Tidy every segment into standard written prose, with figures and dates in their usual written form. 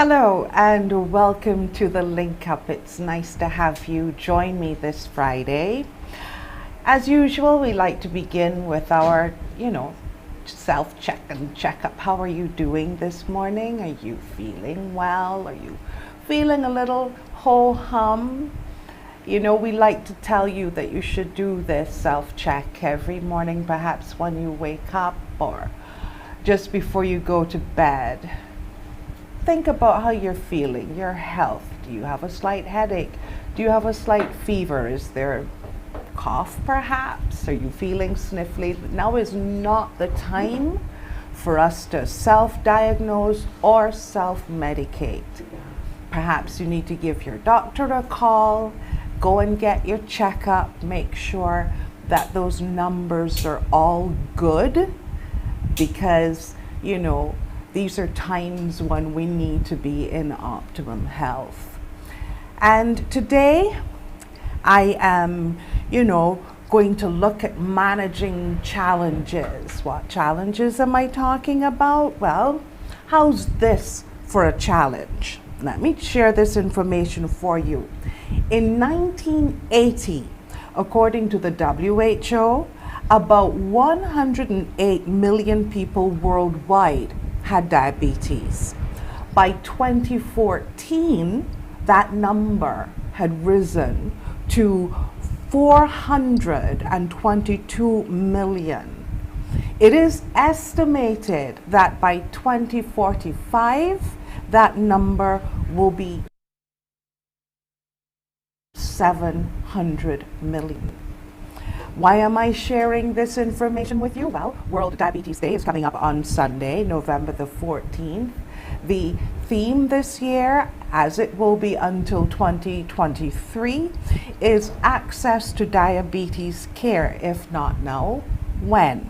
Hello and welcome to the Link Up. It's nice to have you join me this Friday. As usual, we like to begin with our, self-check and check-up. How are you doing this morning? Are you feeling well? Are you feeling a little ho-hum? We like to tell you that you should do this self-check every morning, perhaps when you wake up or just before you go to bed. Think about how you're feeling, your health. Do you have a slight headache? Do you have a slight fever? Is there a cough perhaps? Are you feeling sniffly? Now is not the time for us to self-diagnose or self-medicate. Perhaps you need to give your doctor a call, go and get your checkup, make sure that those numbers are all good because, these are times when we need to be in optimum health. And today I am, going to look at managing challenges. What challenges am I talking about? Well, how's this for a challenge? Let me share this information for you. In 1980, according to the WHO, about 108 million people worldwide had diabetes. By 2014, that number had risen to 422 million. It is estimated that by 2045, that number will be 700 million. Why am I sharing this information with you? Well, World Diabetes Day is coming up on Sunday, November the 14th. The theme this year, as it will be until 2023, is access to diabetes care. If not now, when?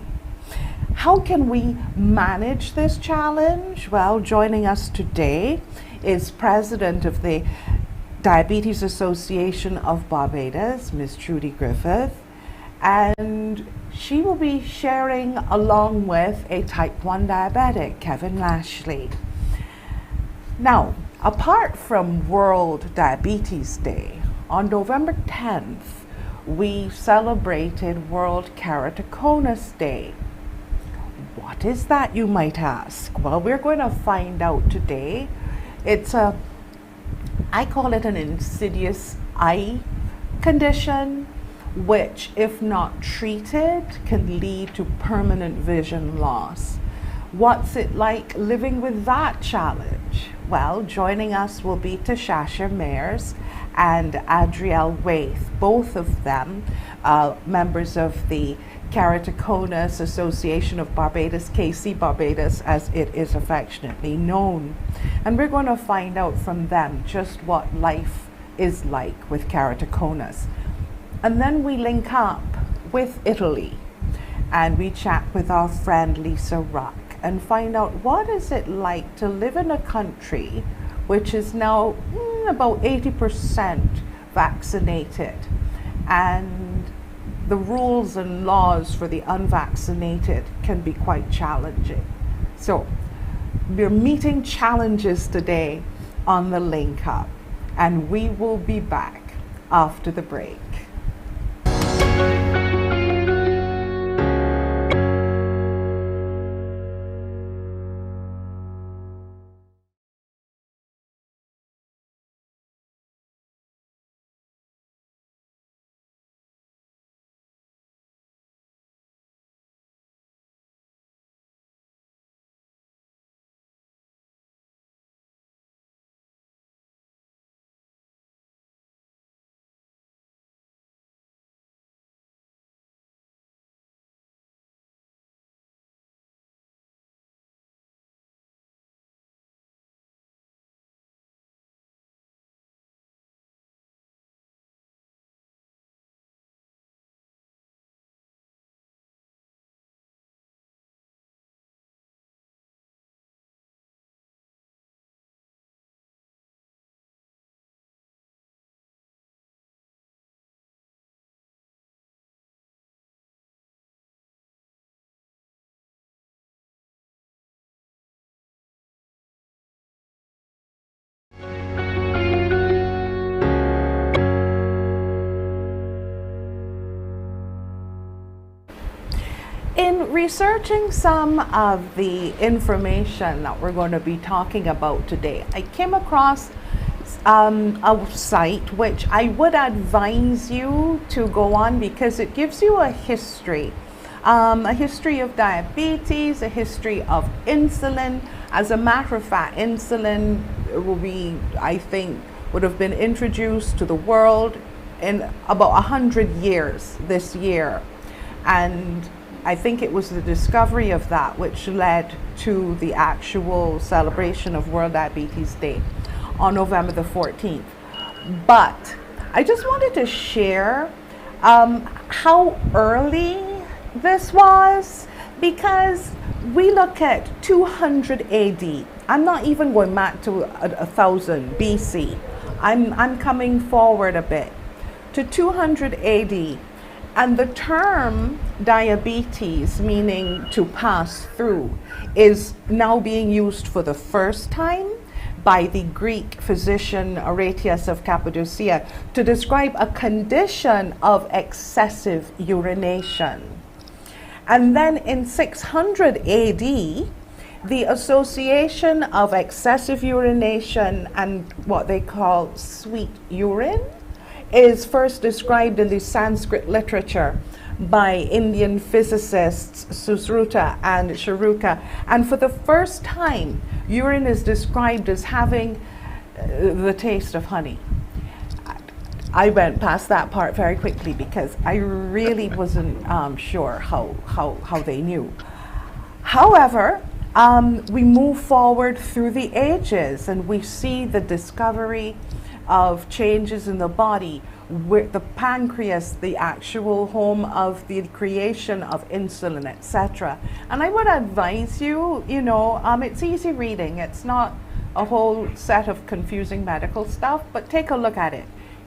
How can we manage this challenge? Well, joining us today is President of the Diabetes Association of Barbados, Ms. Trudy Griffith. And she will be sharing along with a type 1 diabetic, Lashley. Now, apart from World Diabetes Day, on November 10th, we celebrated World Keratoconus Day. What is that, you might ask? Well, we're going to find out today. I call it an insidious eye condition, which, if not treated, can lead to permanent vision loss. What's it like living with that challenge? Well, joining us will be Ta-shasher and Adrielle, Waithe, both of them members of the Keratoconus Association of Barbados, KC Barbados, as it is affectionately known. And we're going to find out from them just what life is like with keratoconus. And then we link up with Italy and we chat with our friend Ruck and find out what is it like to live in a country which is now about 80% vaccinated, and the rules and laws for the unvaccinated can be quite challenging. So we're meeting challenges today on the Link Up, and we will be back after the break. researching some of the information that we're going to be talking about today, I came across a site which I would advise you to go on because it gives you a history of diabetes, a history of insulin. As a matter of fact, insulin I think would have been introduced to the world in about 100 years this year, and I think it was the discovery of that which led to the actual celebration of World Diabetes Day on November the 14th. But I just wanted to share how early this was, because we look at 200 AD. I'm not even going back to 1000 BC. I'm coming forward a bit to 200 AD. And the term diabetes, meaning to pass through, is now being used for the first time by the Greek physician Aretius of Cappadocia to describe a condition of excessive urination. And then in 600 AD, the association of excessive urination and what they call sweet urine is first described in the Sanskrit literature by Indian physicists Susruta and Charuka. And for the first time, urine is described as having the taste of honey. I went past that part very quickly because I really wasn't sure how they knew. However, we move forward through the ages and we see the discovery of changes in the body, with the pancreas, the actual home of the creation of insulin, etc. And I would advise you, it's easy reading. It's not a whole set of confusing medical stuff, but take a look at it.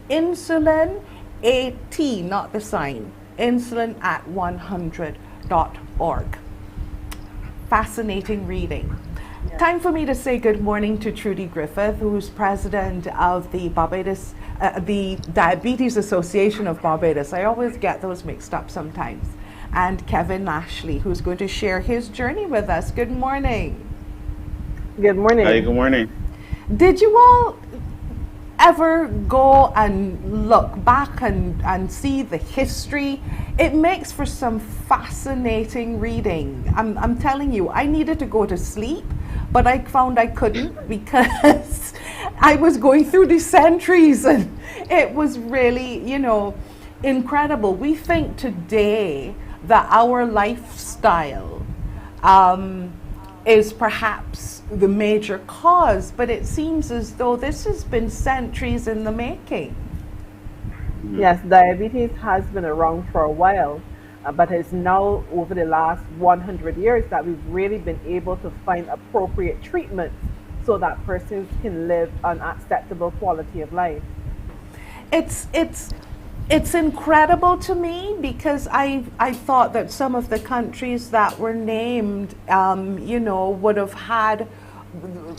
Insulin, AT, not the sign, insulin at 100.org. Fascinating reading. Yeah. Time for me to say good morning to Trudy Griffith, who's president of the Barbados, the Diabetes Association of Barbados. I always get those mixed up sometimes. And Kevin Lashley, who's going to share his journey with us. Good morning. Good morning. Hi, good morning. Did you all ever go and look back and see the history? It makes for some fascinating reading. I'm telling you, I needed to go to sleep, but I found I couldn't because I was going through the centuries and it was really, incredible. We think today that our lifestyle is perhaps the major cause, but it seems as though this has been centuries in the making. Yes, diabetes has been around for a while, but it's now over the last 100 years that we've really been able to find appropriate treatment so that persons can live an acceptable quality of life. It's incredible to me because I thought that some of the countries that were named, would have had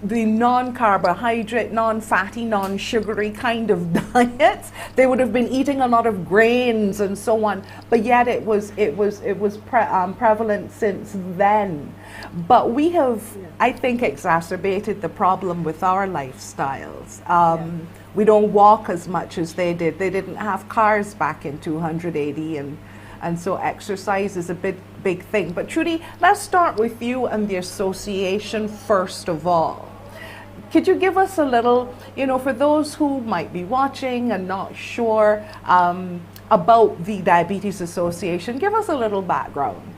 the non-carbohydrate, non-fatty, non-sugary kind of diets. They would have been eating a lot of grains and so on, but yet it was prevalent since then. But we have, I think, exacerbated the problem with our lifestyles. We don't walk as much as they did. They didn't have cars back in 200 AD, and so exercise is a big thing. But Trudy, let's start with you and the association first of all. Could you give us a little, for those who might be watching and not sure about the Diabetes Association, give us a little background.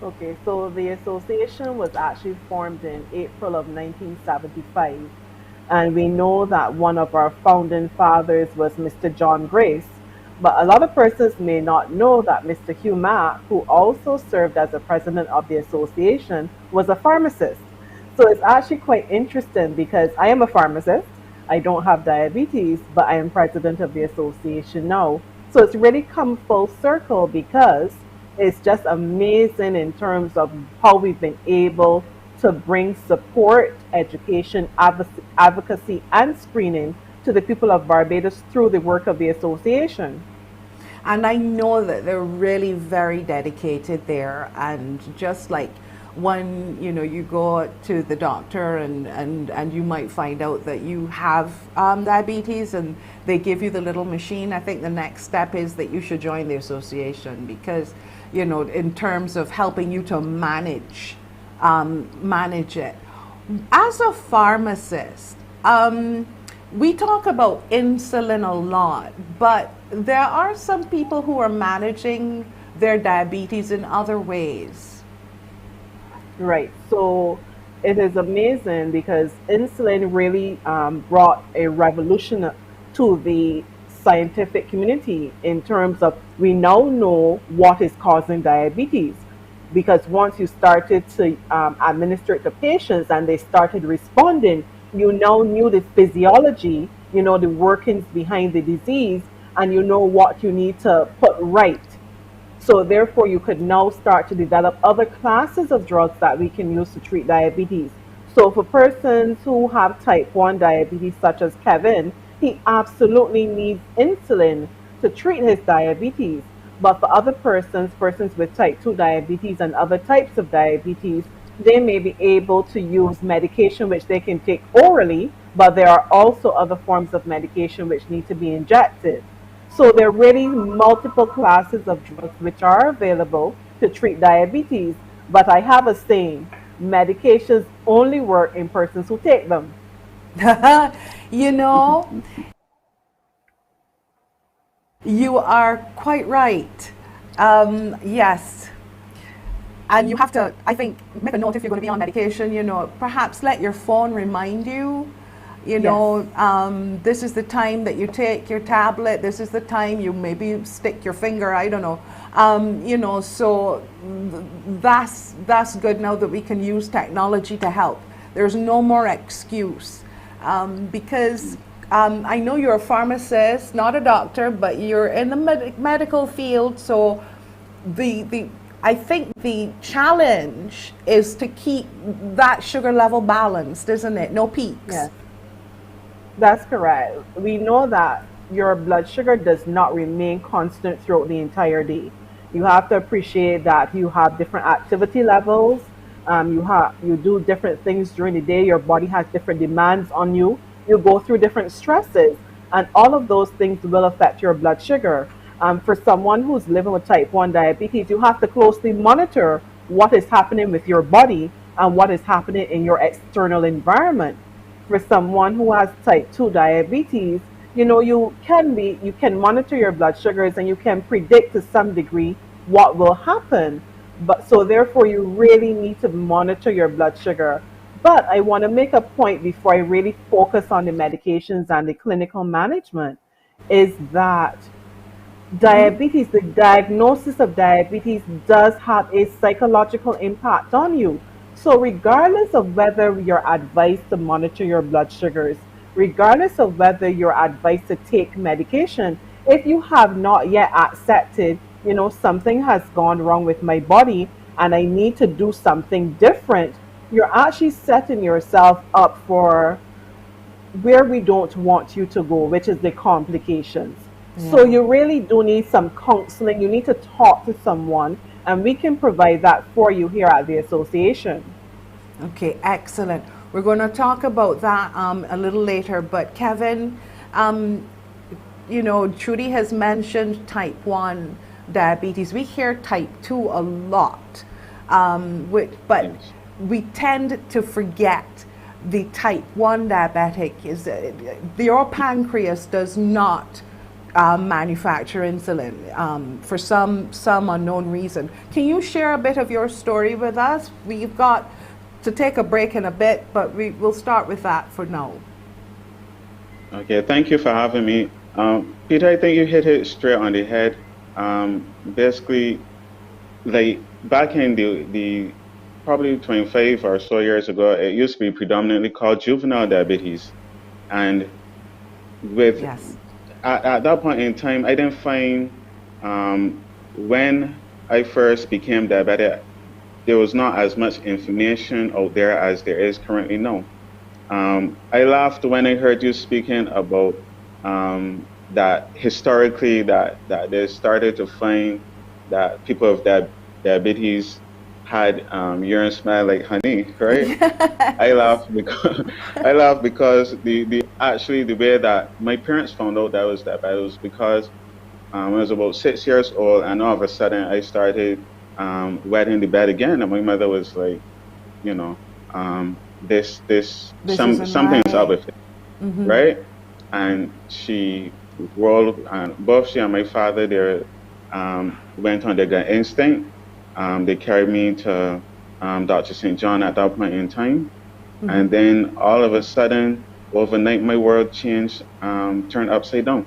Okay, so the association was actually formed in April of 1975. And we know that one of our founding fathers was Mr. John Grace. But a lot of persons may not know that Mr. Hugh Mack, who also served as the president of the association, was a pharmacist. So it's actually quite interesting because I am a pharmacist. I don't have diabetes, but I am president of the association now. So it's really come full circle because it's just amazing in terms of how we've been able to bring support, education, advocacy, and screening to the people of Barbados through the work of the association. And I know that they're really very dedicated there. And just like when, you know, you go to the doctor and you might find out that you have diabetes and they give you the little machine, I think the next step is that you should join the association, because, you know, in terms of helping you to manage it. As a pharmacist, we talk about insulin a lot, but there are some people who are managing their diabetes in other ways. Right. So it is amazing because insulin really brought a revolution to the scientific community in terms of we now know what is causing diabetes. Because once you started to administer it to patients and they started responding, you now knew the physiology, you know, the workings behind the disease, and you know what you need to put right. So therefore, you could now start to develop other classes of drugs that we can use to treat diabetes. So for persons who have type 1 diabetes, such as Kevin, he absolutely needs insulin to treat his diabetes. But for other persons, persons with type 2 diabetes and other types of diabetes, they may be able to use medication which they can take orally, but there are also other forms of medication which need to be injected. So there are really multiple classes of drugs which are available to treat diabetes. But I have a saying, medications only work in persons who take them. You know, you are quite right. Yes. And you have to, I think, make a note if you're going to be on medication, you know, perhaps let your phone remind you, you know, this is the time that you take your tablet, this is the time you maybe stick your finger, I don't know. You know, so that's good now that we can use technology to help. There's no more excuse. Because I know you're a pharmacist, not a doctor, but you're in the medical field, so I think the challenge is to keep that sugar level balanced, isn't it? No peaks. Yes, that's correct. We know that your blood sugar does not remain constant throughout the entire day. You have to appreciate that you have different activity levels. You do different things during the day. Your body has different demands on you. You go through different stresses, and all of those things will affect your blood sugar. For someone who's living with type 1 diabetes, you have to closely monitor what is happening with your body and what is happening in your external environment. For someone who has type 2 diabetes, you know, you can monitor your blood sugars and you can predict to some degree what will happen. But so therefore, you really need to monitor your blood sugar. But I want to make a point before I really focus on the medications and the clinical management, is that diabetes, the diagnosis of diabetes does have a psychological impact on you. So regardless of whether you're advised to monitor your blood sugars, regardless of whether you're advised to take medication, if you have not yet accepted, you know, something has gone wrong with my body and I need to do something different, you're actually setting yourself up for where we don't want you to go, which is the complications. So you really do need some counseling. You need to talk to someone, and we can provide that for you here at the association. Okay, excellent. We're going to talk about that a little later, but Kevin, you know, Trudy has mentioned type 1 diabetes. We hear type 2 a lot, but we tend to forget the type 1 diabetic. Is your pancreas does not manufacture insulin for some unknown reason. Can you share a bit of your story with us? We've got to take a break in a bit, but we'll start with that for now. Okay, thank you for having me. Peter, I think you hit it straight on the head. Basically, like back in the probably 25 or so years ago, it used to be predominantly called juvenile diabetes. And with at that point in time, I didn't find when I first became diabetic, there was not as much information out there as there is currently now. I laughed when I heard you speaking about that historically that they started to find that people with diabetes had urine smell like honey, right? I laugh because I laugh because the actually the way that my parents found out that I was diabetic was because I was about 6 years old, and all of a sudden I started wetting the bed again, and my mother was like, you know, this This isn't something's up right. with it, right? And she rolled, and both she and my father, they went on their gut instinct. They carried me to Dr. St. John at that point in time. And then all of a sudden, overnight, my world changed, turned upside down,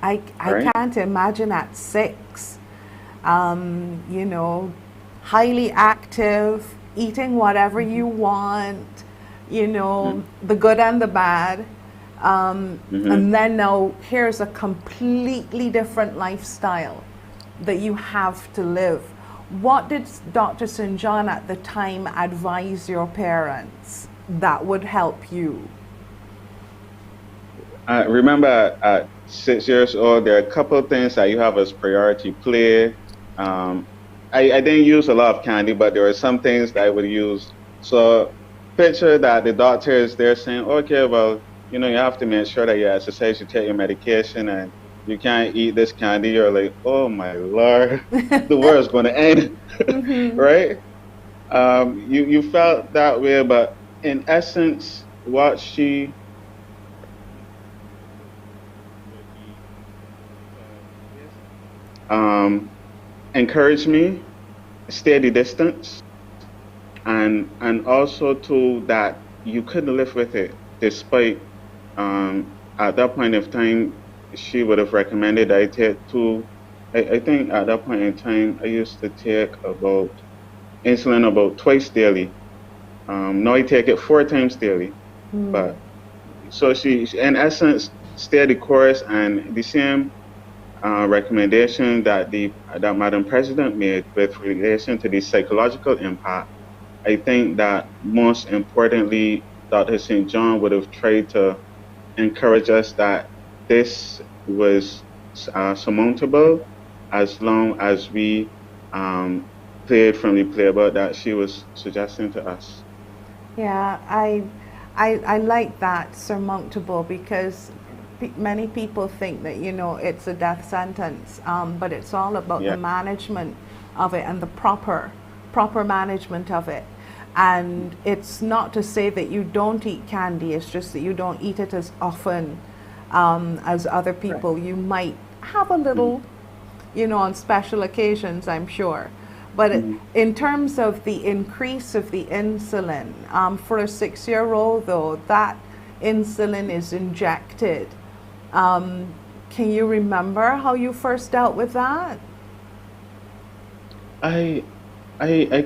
I right? can't imagine at 6, you know, highly active, eating whatever you want, you know, the good and the bad. And then now here's a completely different lifestyle that you have to live. What did Dr. St. John at the time advise your parents that would help you? Remember, at 6 years old, there are a couple of things that you have as priority: play. I didn't use a lot of candy, but there were some things that I would use. So picture that the doctor is there saying, okay, well, you know, you have to make sure that you exercise, you take your medication, and you can't eat this candy. You're like, oh my Lord, the world's going to end, right? You felt that way, but in essence, what she would be encourage me, stay the distance, and also too that you couldn't live with it, despite at that point of time she would have recommended I take two. I think at that point in time I used to take about insulin about twice daily. Now I take it 4 times daily. But so she in essence stayed the course, and the same recommendation that that Madam President made with relation to the psychological impact. I think that most importantly, Dr. St. John would have tried to encourage us that this was surmountable as long as we played from the playbook that she was suggesting to us. Yeah, I like that, surmountable, because many people think that, you know, it's a death sentence, but it's all about the Yeah. management of it and the proper management of it. And it's not to say that you don't eat candy, it's just that you don't eat it as often as other people. You might have a little, you know, on special occasions, I'm sure. But in terms of the increase of the insulin, for a 6-year-old though, that insulin is injected. Can you remember how you first dealt with that? I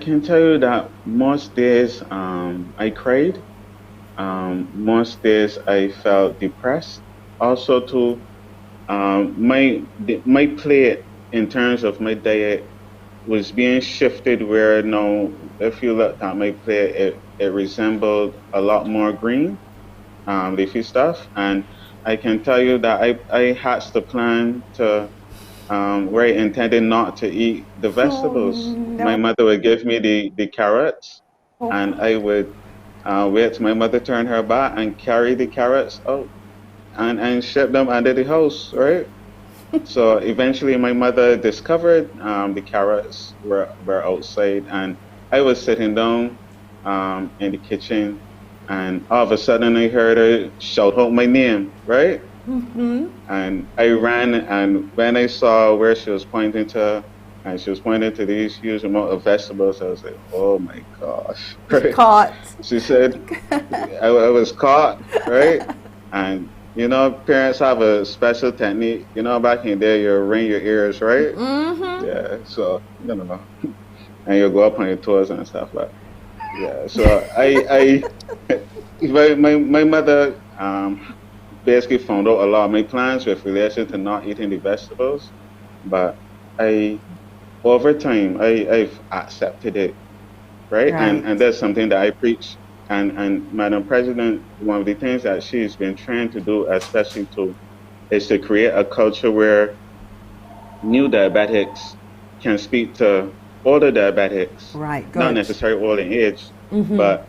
can tell you that most days I cried. Most days I felt depressed. Also, too, my plate in terms of my diet was being shifted. Where now, if you look at my plate, it resembled a lot more green, leafy stuff. And I can tell you that I hatched a plan to where I intended not to eat the Oh vegetables. My no. mother would give me the carrots, Oh, and I would wait till my mother turned her back and carry the carrots out and ship them under the house, right? So eventually my mother discovered the carrots were outside, and I was sitting down in the kitchen, and all of a sudden I heard her shout out my name, right? And I ran, and when I saw where she was pointing to, and she was pointing to these huge amount of vegetables, I was like, oh my gosh, right? caught. She said, I was caught, right? And you know, parents have a special technique. You know, back in there, you ring your ears, right? Yeah. So you know, and you go up on your toes and stuff like. Yeah. So my mother basically found out a lot of my plans with relation to not eating the vegetables, but I over time I've accepted it, right? Right. And that's something that I preach. And Madam President, one of the things that she's been trying to do, especially to is to create a culture where new diabetics can speak to older diabetics, Right, not good. necessarily old in age, but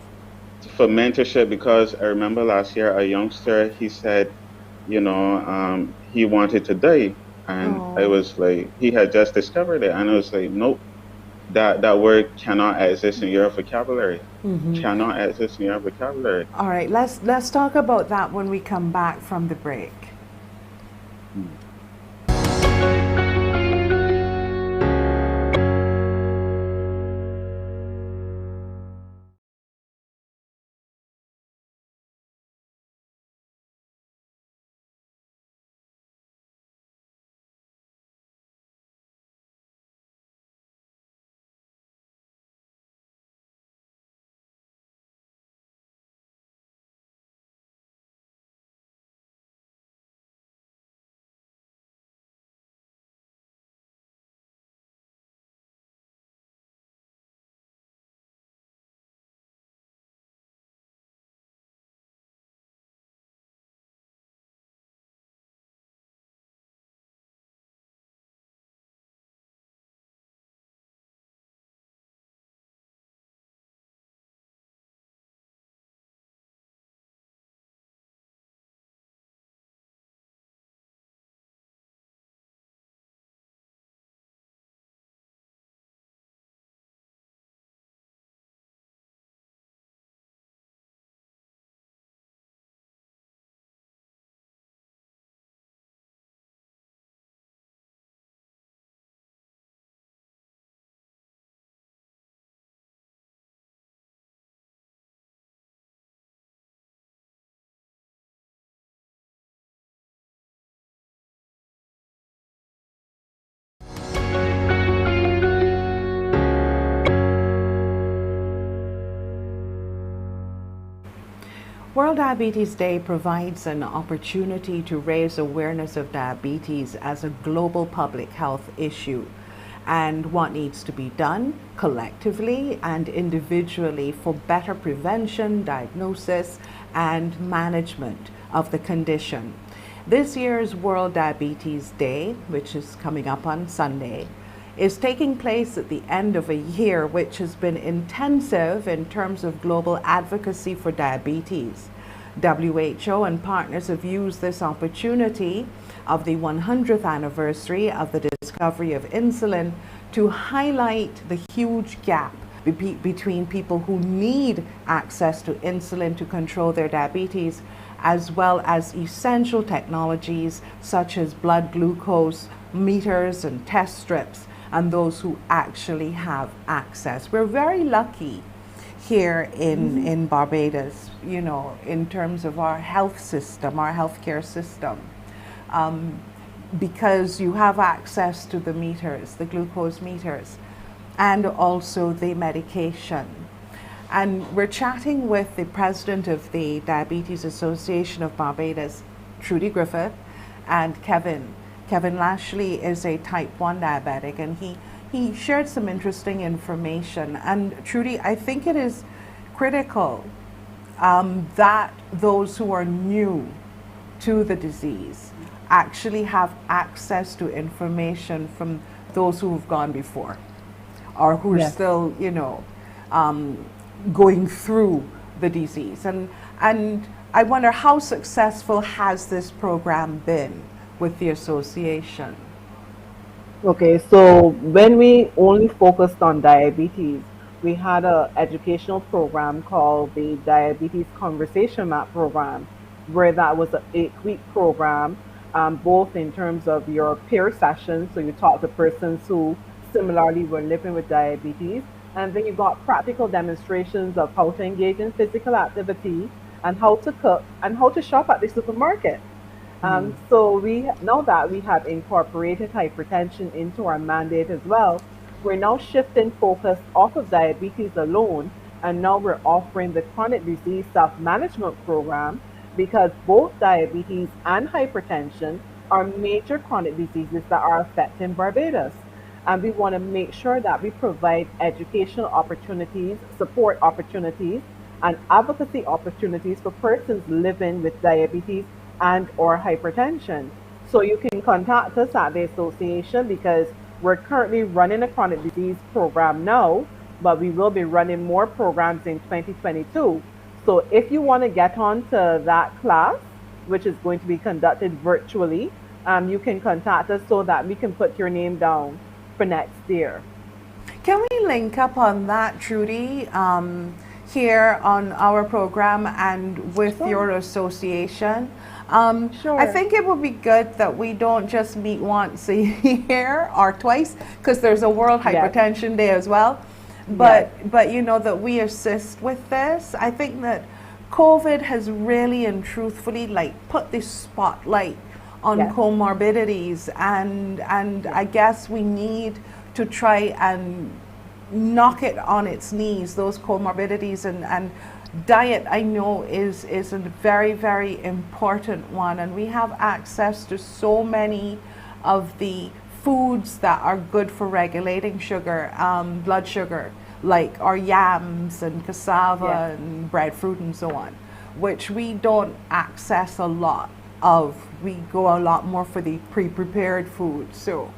for mentorship. Because I remember last year a youngster, he said, he wanted to die, and I Oh. was like, he had just discovered it, and I was like, nope, that word cannot exist in your vocabulary. Cannot exist in your vocabulary. All right, let's talk about that when we come back from the break. Mm. World Diabetes Day provides an opportunity to raise awareness of diabetes as a global public health issue and what needs to be done collectively and individually for better prevention, diagnosis, and management of the condition. This year's World Diabetes Day, which is coming up on Sunday, is taking place at the end of a year which has been intensive in terms of global advocacy for diabetes. WHO and partners have used this opportunity of the 100th anniversary of the discovery of insulin to highlight the huge gap between people who need access to insulin to control their diabetes, as well as essential technologies such as blood glucose meters and test strips, and those who actually have access. We're very lucky here in Barbados, in terms of our health system, our healthcare system, because you have access to the meters, the glucose meters, and also the medication. And we're chatting with the president of the Diabetes Association of Barbados, Trudy Griffith, and Kevin Lashley is a type 1 diabetic, and he shared some interesting information. And Trudy, I think it is critical that those who are new to the disease actually have access to information from those who have gone before, or who are still, going through the disease. And I wonder, how successful has this program been with the association? Okay, so when we only focused on diabetes, we had an educational program called the Diabetes Conversation Map program, where that was an 8-week program, both in terms of your peer sessions, so you talk to persons who similarly were living with diabetes, and then you got practical demonstrations of how to engage in physical activity and how to cook and how to shop at the supermarket. So now that we have incorporated hypertension into our mandate as well, we're now shifting focus off of diabetes alone, and now we're offering the chronic disease self-management program, because both diabetes and hypertension are major chronic diseases that are affecting Barbados. And we want to make sure that we provide educational opportunities, support opportunities, and advocacy opportunities for persons living with diabetes and or hypertension. So you can contact us at the association because we're currently running a chronic disease program now, but we will be running more programs in 2022. So if you want to get on to that class, which is going to be conducted virtually, you can contact us so that we can put your name down for next year. Can we link up on that, Trudy, here on our program and with your association? Sure. I think it would be good that we don't just meet once a year or twice, because there's a World Hypertension Day as well. But you know, that we assist with this. I think that COVID has really and truthfully like put this spotlight on comorbidities, and I guess we need to try and knock it on its knees, those comorbidities, and diet, I know, is a very, very important one, and we have access to so many of the foods that are good for regulating sugar, blood sugar, like our yams and cassava and breadfruit and so on, which we don't access a lot of. We go a lot more for the pre-prepared food. So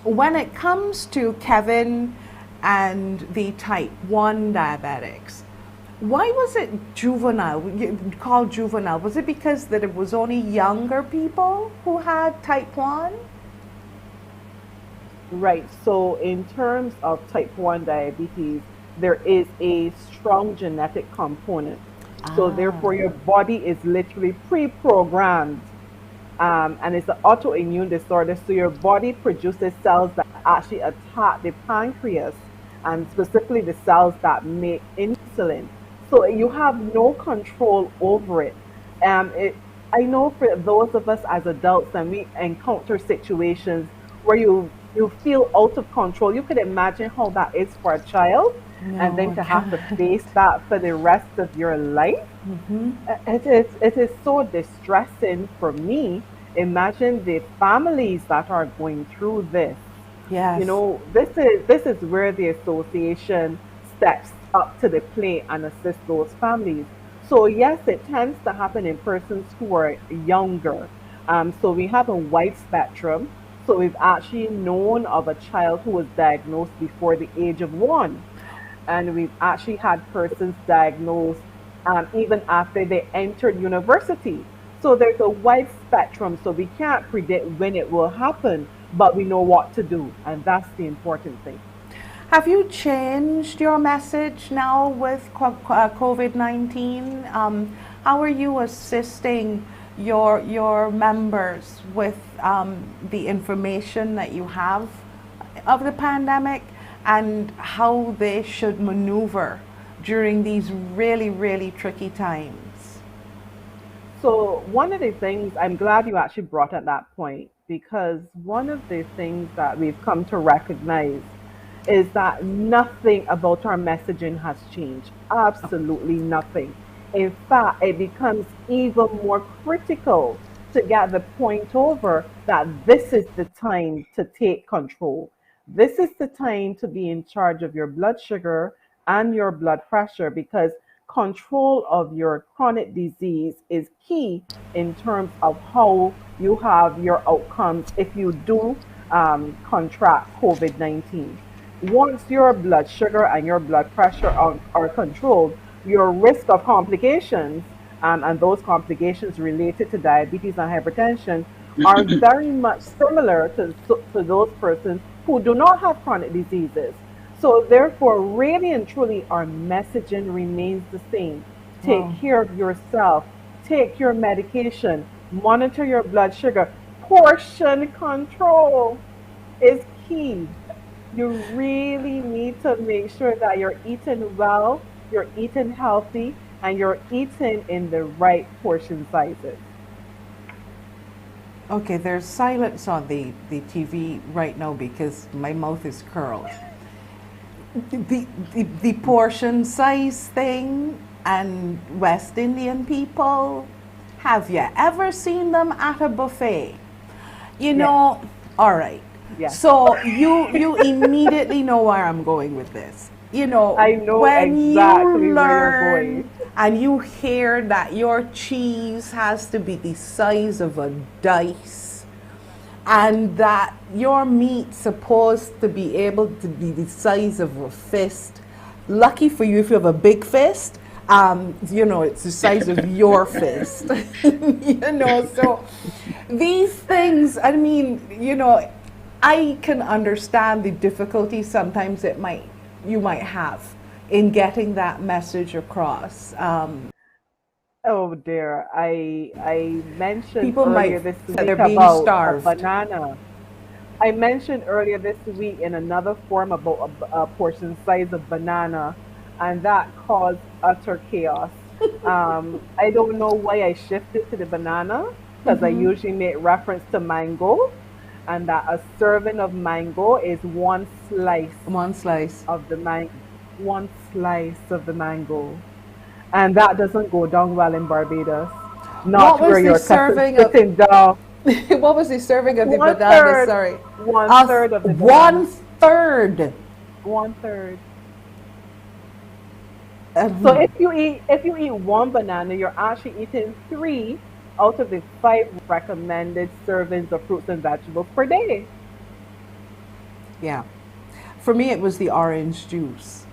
when it comes to Kevin and the type 1 diabetics, why was it juvenile, called juvenile? Was it because that it was only younger people who had type 1? Right. So in terms of type 1 diabetes, there is a strong genetic component. So therefore your body is literally pre-programmed, and it's an autoimmune disorder. So your body produces cells that actually attack the pancreas, and specifically the cells that make insulin. So you have no control over it. I know for those of us as adults, and we encounter situations where you feel out of control. You could imagine how that is for a child, and then to have to face that for the rest of your life. It is so distressing for me. Imagine the families that are going through this. Yes. You know, this is where the association steps up to the plate and assists those families. So yes, it tends to happen in persons who are younger. So we have a wide spectrum. So we've actually known of a child who was diagnosed before the age of 1. And we've actually had persons diagnosed even after they entered university. So there's a wide spectrum. So we can't predict when it will happen, but we know what to do. And that's the important thing. Have you changed your message now with COVID-19? How are you assisting your members with the information that you have of the pandemic and how they should maneuver during these really, really tricky times? So one of the things, I'm glad you actually brought at that point, because one of the things that we've come to recognize is that nothing about our messaging has changed. Absolutely nothing. In fact, it becomes even more critical to get the point over that this is the time to take control. This is the time to be in charge of your blood sugar and your blood pressure, because control of your chronic disease is key in terms of how you have your outcomes if you do contract COVID-19. Once your blood sugar and your blood pressure are controlled, your risk of complications, and those complications related to diabetes and hypertension, are very much similar to those persons who do not have chronic diseases. So therefore, really and truly, our messaging remains the same. Take care of yourself, take your medication, monitor your blood sugar. Portion control is key. You really need to make sure that you're eating well, you're eating healthy, and you're eating in the right portion sizes. Okay, there's silence on the TV right now because my mouth is curled. The portion size thing, and West Indian people, have you ever seen them at a buffet? You know, all right. Yes. So you immediately know where I'm going with this. you know, I know when you exactly where you're learn going. and you hear that your cheese has to be the size of a dice and that your meat's supposed to be able to be the size of a fist, lucky for you if you have a big fist, you know, it's the size of your fist. You know, so these things, I mean, you know, I can understand the difficulty sometimes you might have in getting that message across. Oh dear, I mentioned People might earlier feel this that they're week being about a starved. banana. I mentioned earlier this week in another form about a portion size of banana, and that caused utter chaos. I don't know why I shifted to the banana because I usually make reference to mango, and that a serving of mango is One slice. of the man, one slice of the mango, and that doesn't go down well in Barbados. What Not where was the you're serving of sitting down. what was the serving of the One banana? third, Sorry. one A third of the one banana. third. One third. So Um, if you eat one banana, you're actually eating three out of the five recommended servings of fruits and vegetables per day. yeah. For me, it was the orange juice.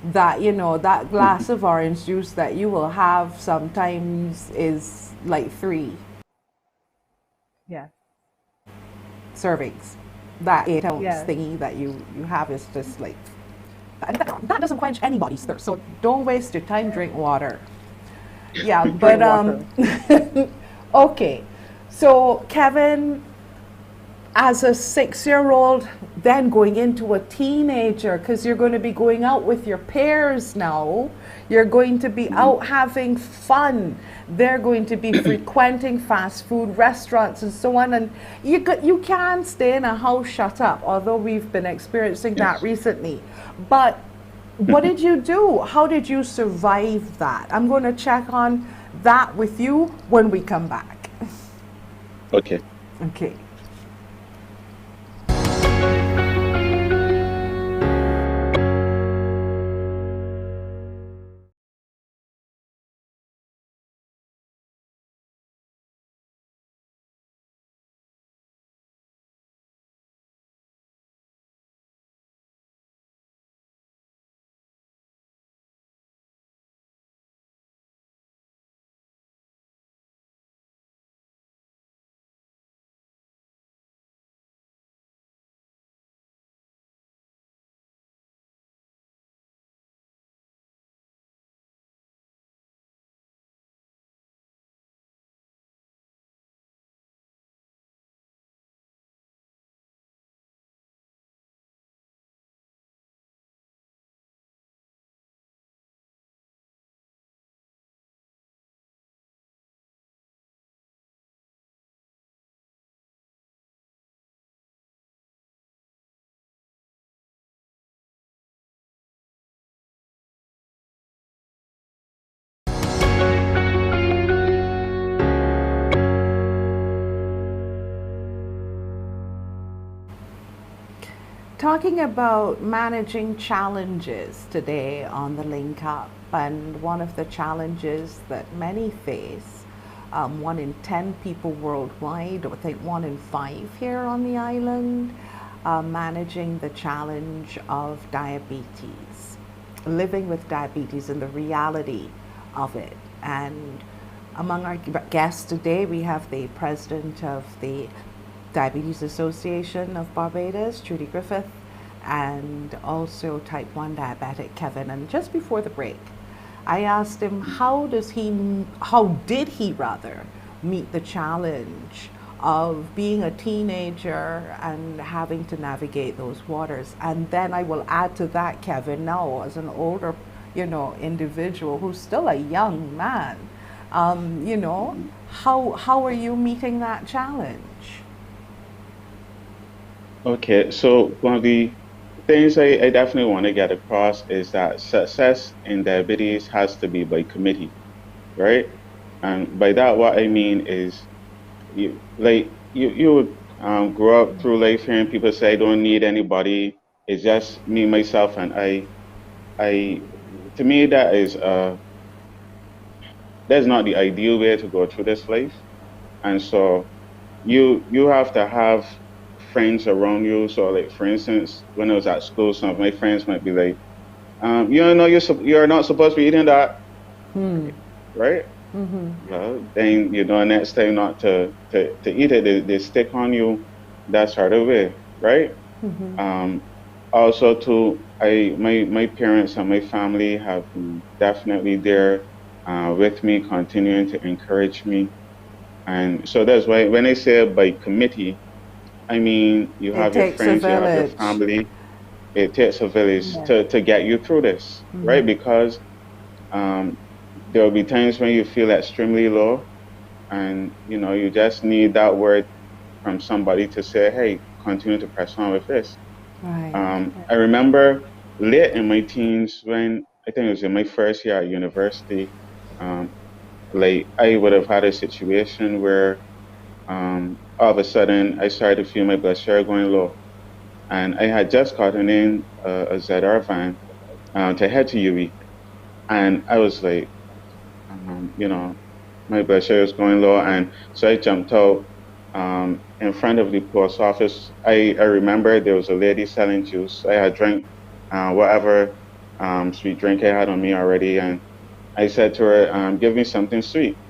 That, you know, that glass of orange juice that you will have sometimes is like Yes.3 servings. That 8 ounce Yes. thingy that you have is just like, that doesn't quench anybody's thirst. So don't waste your time, drink water. Yeah, Drink but water. okay. So Kevin, as a 6 year old, then going into a teenager, because you're going to be going out with your peers now, you're going to be out having fun. They're going to be frequenting fast food restaurants and so on. And you can stay in a house shut up, although we've been experiencing that Yes. recently. But what did you do? How did you survive that? I'm going to check on that with you when we come back. Okay. Okay. Talking about managing challenges today on the Link Up, and one of the challenges that many face, 1 in 10 people worldwide, I think 1 in 5 here on the island, managing the challenge of diabetes, living with diabetes and the reality of it. And among our guests today, we have the president of the Diabetes Association of Barbados, Trudy Griffith, and also type 1 diabetic Kevin. And just before the break, I asked him how did he rather meet the challenge of being a teenager and having to navigate those waters. And then I will add to that, Kevin, now as an older, individual who's still a young man, how are you meeting that challenge? Okay, so one of the things I definitely want to get across is that success in diabetes has to be by committee, right? And by that, what I mean is you would grow up through life hearing people say, I don't need anybody. It's just me, myself, and I, to me, that's not the ideal way to go through this life. And so you have to have friends around you. So like for instance, when I was at school, some of my friends might be like, you don't know you're not supposed to be eating that, right? Well, then you know next time not to eat it. They stick on you that sort of way, right? Um, Also, too, my parents and my family have been definitely there with me, continuing to encourage me. And so that's why when I say by committee, I mean you It have your takes a friends, you have your village. family. It takes a village Yeah. to get you through this, right? Because um, there will be times when you feel extremely low, and you know you just need that word from somebody to say, "Hey, continue to press on with this." Right. I remember late in my teens when I think it was in my first year at university, um, like I would have had a situation where all of a sudden I started to feel my blood sugar going low, and I had just gotten in a ZR van to head to UE, and I was like, you know, my blood sugar was going low, and so I jumped out in front of the post office. I remember there was a lady selling juice. I had drank whatever sweet drink I had on me already, and I said to her, "Give me something sweet."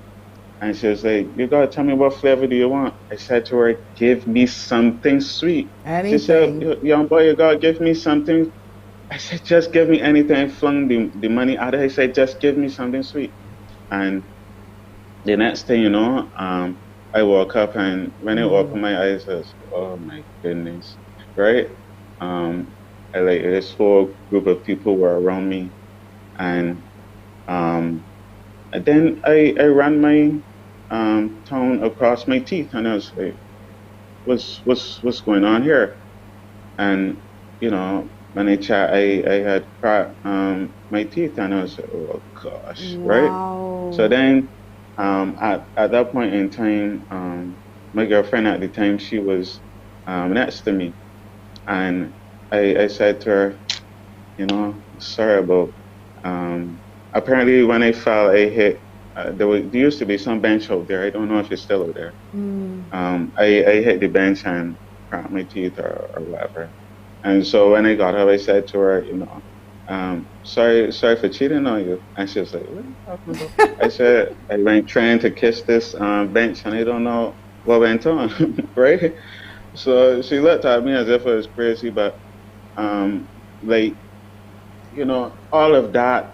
And she was like, "You gotta tell me what flavor do you want?" I said to her, "Give me something sweet." She said, Anything. Young boy, you gotta give me something." I said, "Just give me anything." I flung the money at her. I said, "Just give me something sweet." And the next thing you know, I woke up, and when I opened my eyes, I was, oh my goodness, right? Um, I like this whole group of people were around me, and um, and then I ran my tongue across my teeth, and I was like, what's going on here? And you know, when I chat, I had cracked my teeth, and I was like, oh gosh, right? So Wow. then, at that point in time, my girlfriend at the time, she was next to me, and I said to her, you know, sorry about. Um, Apparently, when I fell, I hit. There used to be some bench out there. I don't know if it's still out there. I hit the bench and cracked my teeth or whatever. And so when I got up, I said to her, you know, sorry for cheating on you. And she was like, what are you talking about? I said, I went trying to kiss this bench and I don't know what went on, right? So she looked at me as if I was crazy, but um, like, you know, all of that,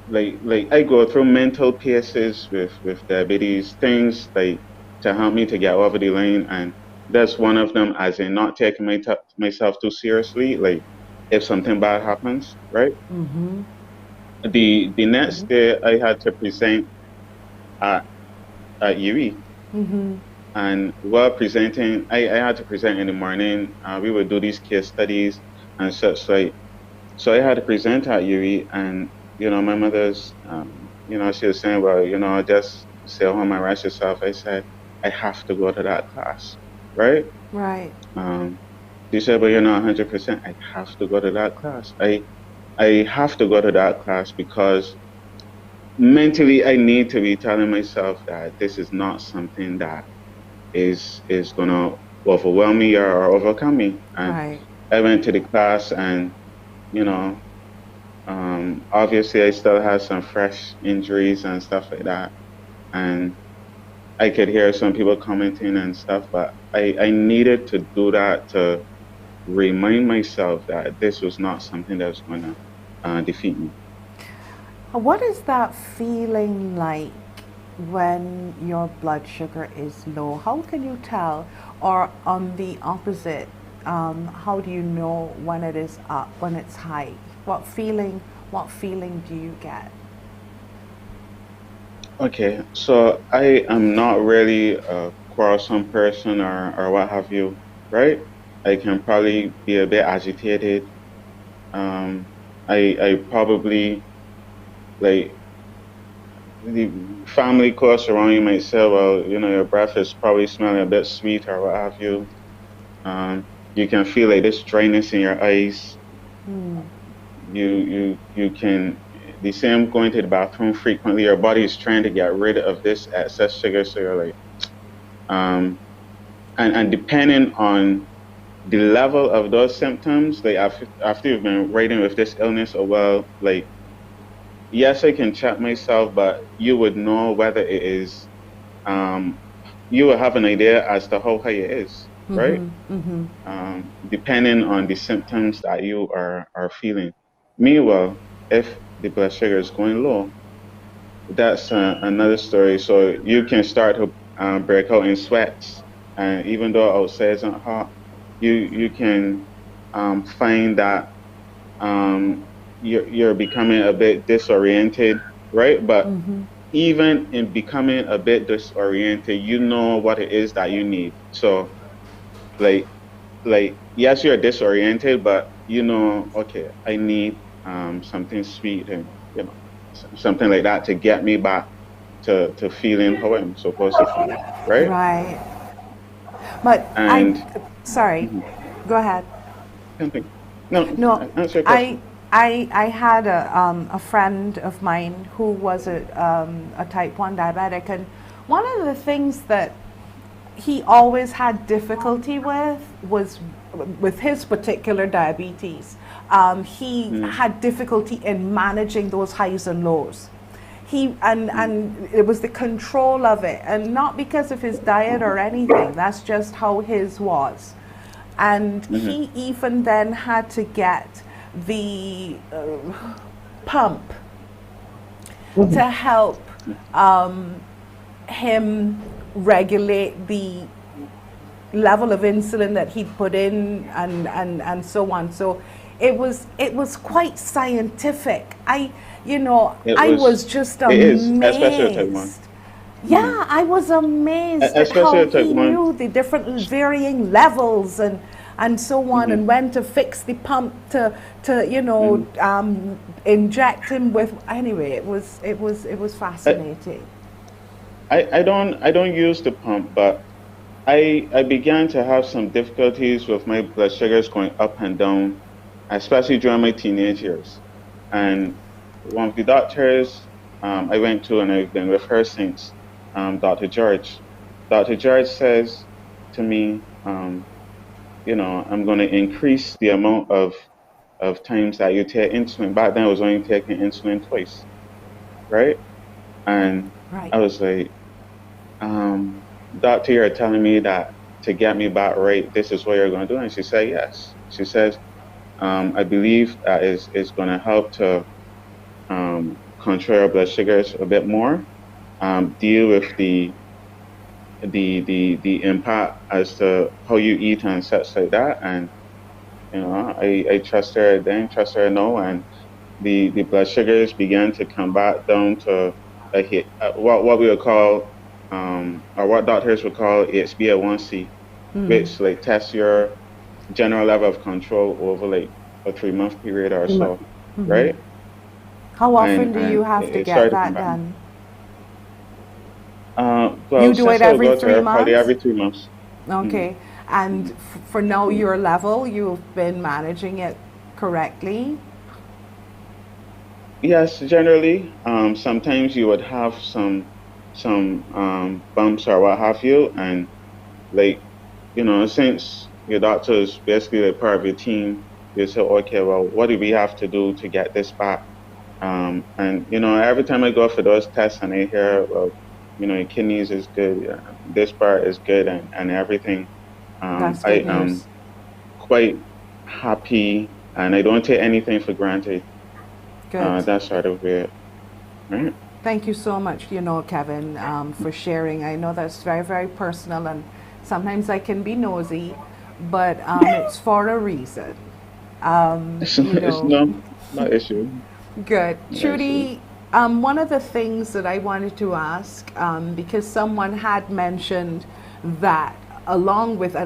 like I go through mental pieces with diabetes, things like to help me to get over the line, and that's one of them, as in not taking myself too seriously. Like if something bad happens, right? The next day I had to present at UE, and while presenting, I had to present in the morning. We would do these case studies and such like. So I had to present at UE, and you know, my mother's, you know, she was saying, well, you know, just stay home and rest yourself. I said, I have to go to that class, right? Right. Um, she said, but you're not 100%. I have to go to that class. I have to go to that class because mentally I need to be telling myself that this is not something that is gonna overwhelm me or overcome me. And Right. I went to the class, and you know, obviously, I still had some fresh injuries and stuff like that, and I could hear some people commenting and stuff, but I needed to do that to remind myself that this was not something that was going to defeat me. What is that feeling like when your blood sugar is low? How can you tell? Or on the opposite, how do you know when it is up, when it's high? What feeling do you get? Okay, so I am not really a quarrelsome person or what have you, right? I can probably be a bit agitated. Um, I probably like the family close around you might say, well, you know, your breath is probably smelling a bit sweet or what have you. You can feel like this dryness in your eyes. You can, the same going to the bathroom frequently, your body is trying to get rid of this excess sugar, so you're like, and depending on the level of those symptoms, like after you've been writing with this illness a while, like, yes, I can check myself, but you would know whether it is, you will have an idea as to how high it is, right? Depending on the symptoms that you are feeling. Meanwhile, if the blood sugar is going low, that's another story. So you can start to break out in sweats, and even though outside isn't hot, you can find that you're becoming a bit disoriented, right? But even in becoming a bit disoriented, you know what it is that you need. So like yes, you're disoriented, but you know, okay, I need something sweet and something like that to get me back to feeling how I'm supposed to feel, right? Right. But and sorry, go ahead. Something. No, answer your question. I had a friend of mine who was a type 1 diabetic, and one of the things that he always had difficulty with was with his particular diabetes. He had difficulty in managing those highs and lows. And it was the control of it, and not because of his diet or anything. That's just how his was. And he even then had to get the pump to help him regulate the level of insulin that he put in, and so on. So it was quite scientific. I was just amazed. Especially type 1. Yeah, I was amazed at how he knew the different varying levels and so on, and when to fix the pump to inject him with. Anyway, it was fascinating. I don't use the pump, but I began to have some difficulties with my blood sugars going up and down, especially during my teenage years. And one of the doctors I went to, and I've been with her since, Dr. George. Dr. George says to me, I'm going to increase the amount of times that you take insulin. Back then I was only taking insulin twice, right? And I was like, doctor, you're telling me that to get me back right, this is what you're going to do? And she said, yes. She says, I believe that is going to help to control your blood sugars a bit more, deal with the impact as to how you eat and such like that. And I trust her then, trust her now, and the blood sugars began to come back down to what we would call or what doctors would call HbA1c, which like tests your general level of control over like a 3-month period or so, right? How often do you have to get that done? You do it every 3 months? Probably every 3 months. Okay. And for now, your level, you've been managing it correctly? Yes, generally. Sometimes you would have some bumps or what have you, and like, since your doctor is basically like part of your team, you say, okay, well, what do we have to do to get this back? And every time I go for those tests and I hear, well, your kidneys is good, this part is good, and everything, I am quite happy, and I don't take anything for granted. Good. That's sort of it. Right. Thank you so much, Kevin, for sharing. I know that's very, very personal, and sometimes I can be nosy, but it's for a reason. It's no issue. Good. Trudy, one of the things that I wanted to ask, because someone had mentioned that along with,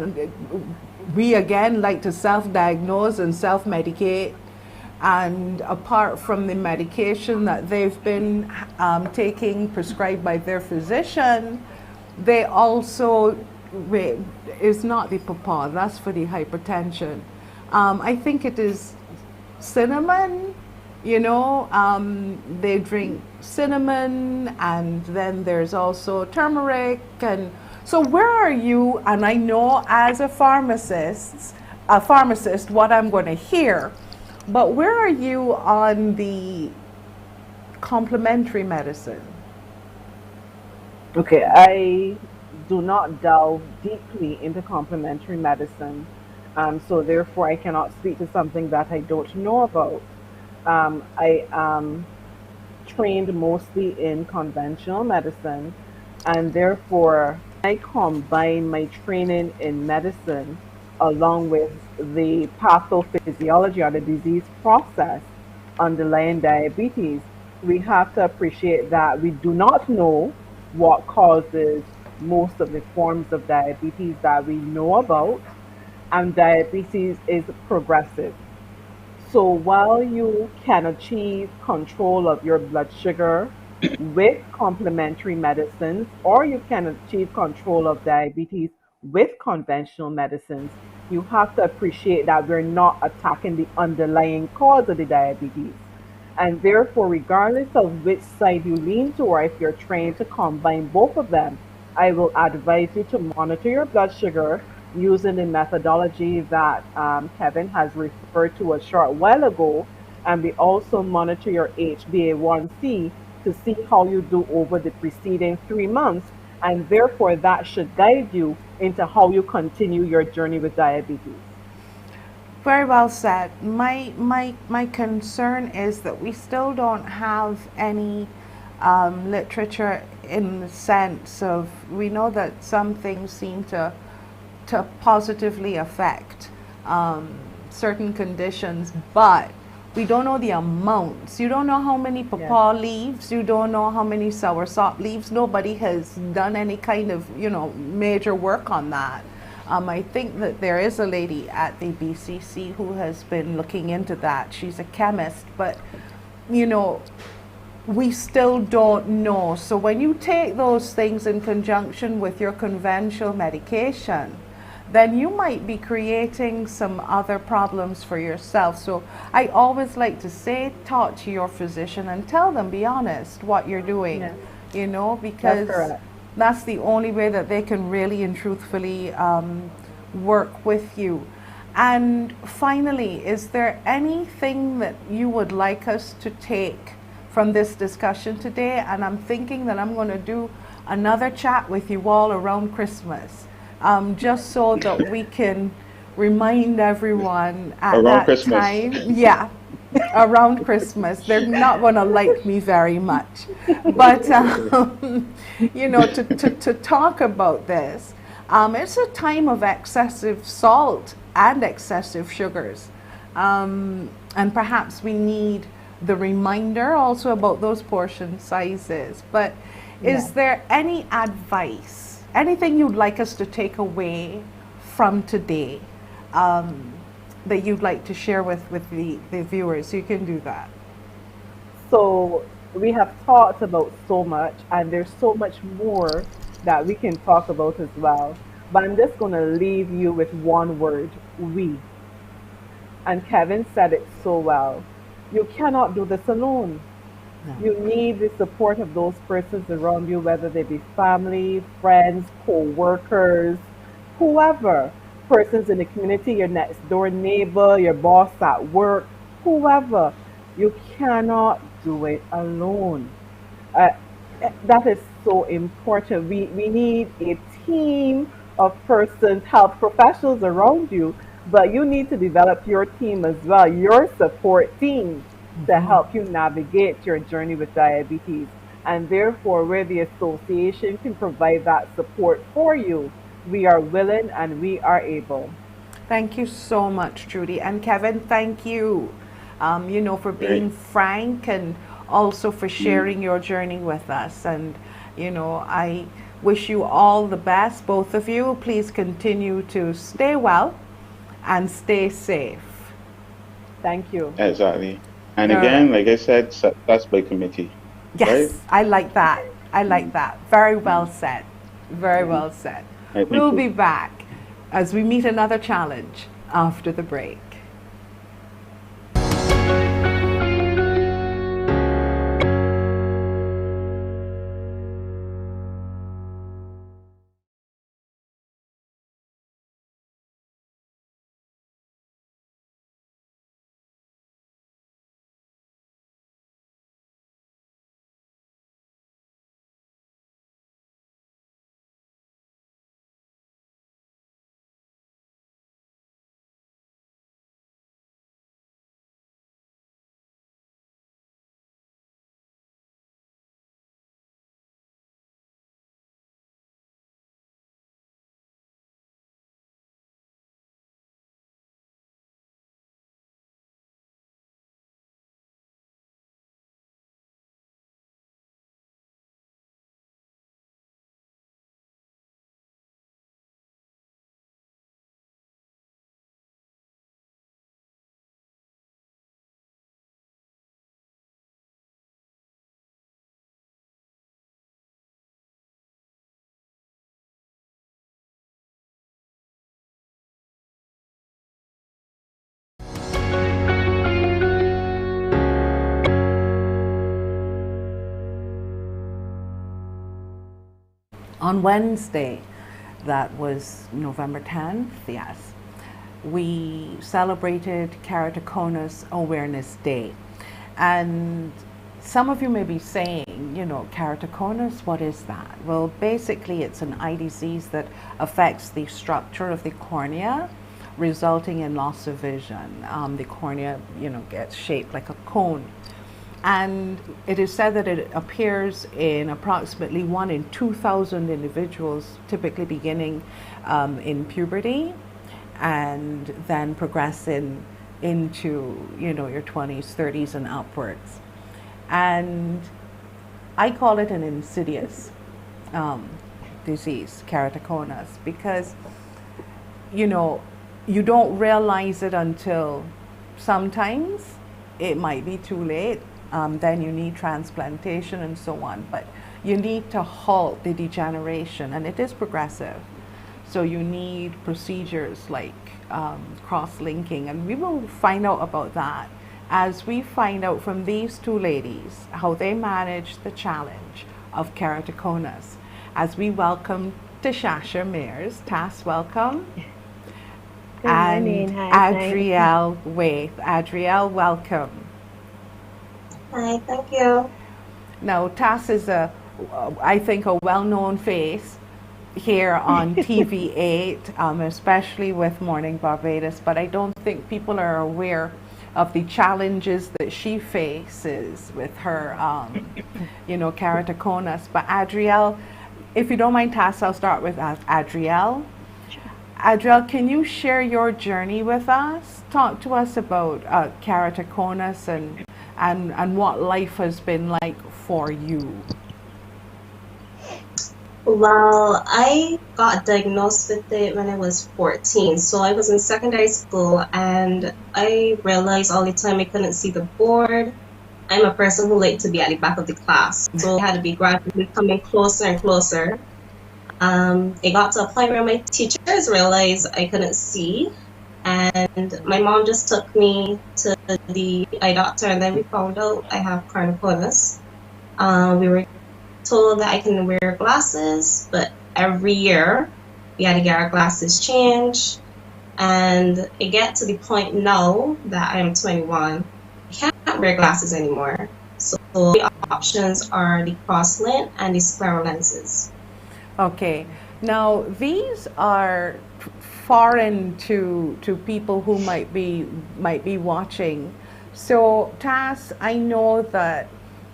we again like to self-diagnose and self-medicate, and apart from the medication that they've been taking prescribed by their physician, they also, is not the Peta, that's for the hypertension. I think it is cinnamon, they drink cinnamon, and then there's also turmeric. And so where are you? And I know as a pharmacist what I'm going to hear, but where are you on the complementary medicine? Okay, I do not delve deeply into complementary medicine, so therefore I cannot speak to something that I don't know about. I am trained mostly in conventional medicine, and therefore I combine my training in medicine along with the pathophysiology or the disease process underlying diabetes. We have to appreciate that we do not know what causes most of the forms of diabetes that we know about, and diabetes is progressive. So while you can achieve control of your blood sugar with complementary medicines, or you can achieve control of diabetes with conventional medicines, you have to appreciate that we're not attacking the underlying cause of the diabetes. And therefore, regardless of which side you lean to, or if you're trying to combine both of them, I will advise you to monitor your blood sugar using the methodology that Kevin has referred to a short while ago. And we also monitor your HbA1c to see how you do over the preceding 3 months. And therefore, that should guide you into how you continue your journey with diabetes. Very well said. My concern is that we still don't have any literature in the sense of, we know that some things seem to positively affect certain conditions, but we don't know the amounts. You don't know how many pawpaw leaves. You don't know how many soursop leaves. Nobody has done any kind of major work on that. I think that there is a lady at the BCC who has been looking into that. She's a chemist, but we still don't know. So when you take those things in conjunction with your conventional medication, then you might be creating some other problems for yourself. So I always like to say, talk to your physician and tell them, be honest, what you're doing, because that's the only way that they can really and truthfully work with you. And finally, is there anything that you would like us to take from this discussion today? And I'm thinking that I'm going to do another chat with you all around Christmas, just so that we can remind everyone at around that Christmas. time. Yeah. Around Christmas, they're not going to like me very much, but to talk about this, it's a time of excessive salt and excessive sugars, and perhaps we need the reminder also about those portion sizes. But is there any advice, anything you'd like us to take away from today, that you'd like to share with the viewers? You can do that. So we have talked about so much, and there's so much more that we can talk about as well. But I'm just going to leave you with one word: we. And Kevin said it so well. You cannot do this alone. No. You need the support of those persons around you, whether they be family, friends, co-workers, whoever. Persons in the community, your next door neighbor, your boss at work, whoever. You cannot do it alone. That is so important. We need a team of persons, health professionals around you, but you need to develop your team as well, your support team, to help you navigate your journey with diabetes. And therefore, where the association can provide that support for you, we are willing and we are able. Thank you so much, Trudy. And Kevin, thank you, for being frank and also for sharing your journey with us. And, I wish you all the best, both of you. Please continue to stay well and stay safe. Thank you. Exactly. And again, like I said, that's by committee. Yes, right? I like that. I like that. Very well said. Very well said. We'll be back as we meet another challenge after the break. On Wednesday, that was November 10th, yes, we celebrated Keratoconus Awareness Day. And some of you may be saying, you know, keratoconus, what is that? Well, basically it's an eye disease that affects the structure of the cornea, resulting in loss of vision. The cornea, you know, gets shaped like a cone. And it is said that it appears in approximately 1 in 2,000 individuals, typically beginning in puberty and then progressing into, you know, your 20s, 30s and upwards. And I call it an insidious disease, keratoconus, because, you know, you don't realize it until sometimes it might be too late. Then you need transplantation and so on. But you need to halt the degeneration, and it is progressive. So you need procedures like cross-linking, and we will find out about that as we find out from these two ladies how they managed the challenge of keratoconus. As we welcome Ta-shasher Mears. Tas, welcome. Good And morning. Hi, Adrielle Waithe. Adrielle, welcome. Hi, thank you. Now, Tas is I think, a well-known face here on TV8, especially with Morning Barbados, but I don't think people are aware of the challenges that she faces with her, you know, keratoconus. But Adrielle, if you don't mind, Tas, I'll start with Adrielle. Adrielle, can you share your journey with us? Talk to us about keratoconus and what life has been like for you. Well, I got diagnosed with it when I was 14. So I was in secondary school and I realized all the time I couldn't see the board. I'm a person who liked to be at the back of the class. So I had to be gradually coming closer and closer. It got to a point where my teachers realized I couldn't see. And my mom just took me to the eye doctor, and then we found out I have keratoconus. We were told that I can wear glasses, but every year we had to get our glasses changed. And it get to the point now that I am 21, I can't wear glasses anymore. So the options are the cross-lens and the scleral lenses. Okay, now these are foreign to people who might be watching. So Tas, I know that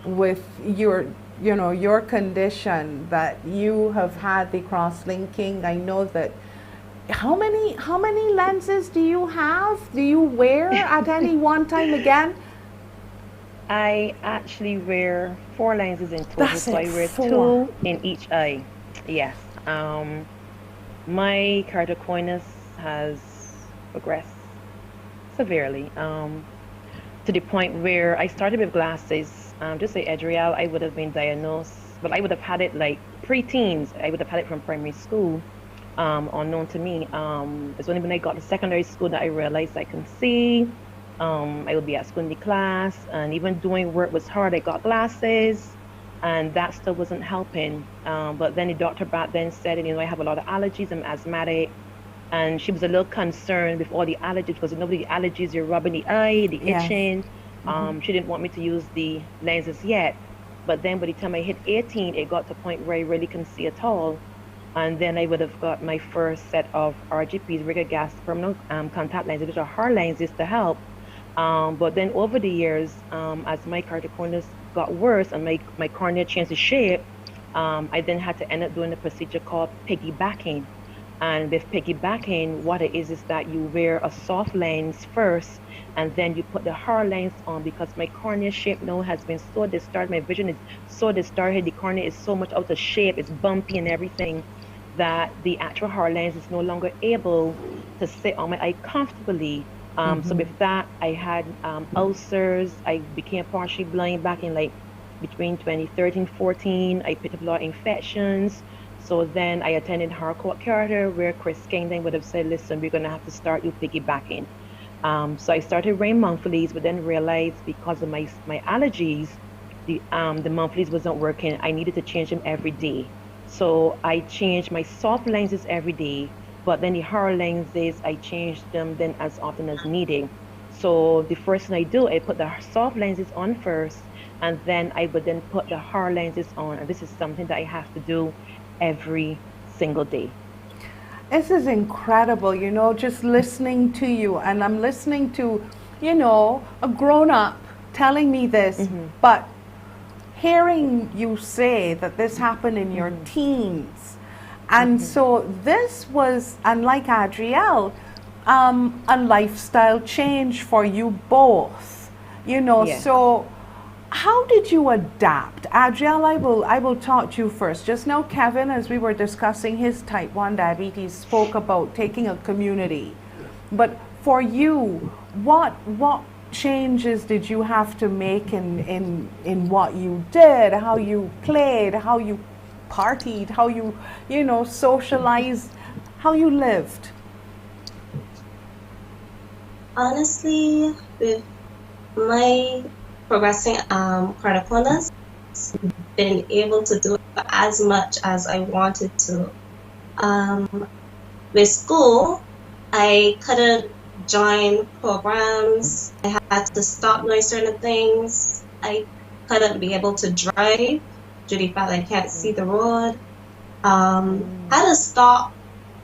with your your condition that you have had the cross-linking. I know that how many lenses do you have? Do you wear at any one time again? I actually wear 4 lenses in total. That's So I wear 4. 2 in each eye. Yes. My keratoconus has progressed severely to the point where I started with glasses. Just say Adrielle, I would have been diagnosed, but I would have had it like pre-teens. I would have had it from primary school, unknown to me. It's only when I got to secondary school that I realized I can see. I would be at school in the class, and even doing work was hard. I got glasses, and that still wasn't helping. But then the doctor back then said, I have a lot of allergies, I'm asthmatic, and she was a little concerned with all the allergies, because the allergies, you're rubbing the eye, the Yes. itching. She didn't want me to use the lenses yet. But then by the time I hit 18, it got to a point where I really couldn't see at all. And then I would have got my first set of RGPs, regular gas permanent contact lenses, which are hard lenses to help. But then over the years, as my keratoconus got worse and my cornea changed the shape, I then had to end up doing a procedure called piggybacking. And with piggybacking, what it is that you wear a soft lens first, and then you put the hard lens on, because my cornea shape now has been so distorted, my vision is so distorted, the cornea is so much out of shape, it's bumpy and everything, that the actual hard lens is no longer able to sit on my eye comfortably. So with that, I had ulcers. I became partially blind back in like between 2013, 14. I picked up a lot of infections. So then I attended Harcourt Carter, where Chris King then would have said, listen, we're going to have to start you piggybacking. So I started wearing monthlies, but then realized because of my allergies, the monthlies wasn't working. I needed to change them every day. So I change my soft lenses every day, but then the hard lenses, I change them then as often as needed. So the first thing I do, I put the soft lenses on first, and then I would then put the hard lenses on. And this is something that I have to do every single day. This is incredible, you know, just listening to you. And I'm listening to, you know, a grown up telling me this, but hearing you say that this happened in your teens. And so this was, unlike Adrielle, a lifestyle change for you both, you know. Yeah. So how did you adapt? Adrielle, I will talk to you first. Just now, Kevin, as we were discussing his type 1 diabetes, spoke about taking a community. But for you, what changes did you have to make in what you did, how you played, how you partied, how you know, socialized, how you lived? Honestly, with my progressing keratoconus, been able to do as much as I wanted to. With school, I couldn't join programs. I had to stop doing certain things. I couldn't be able to drive due to the fact I can't see the road. Had to stop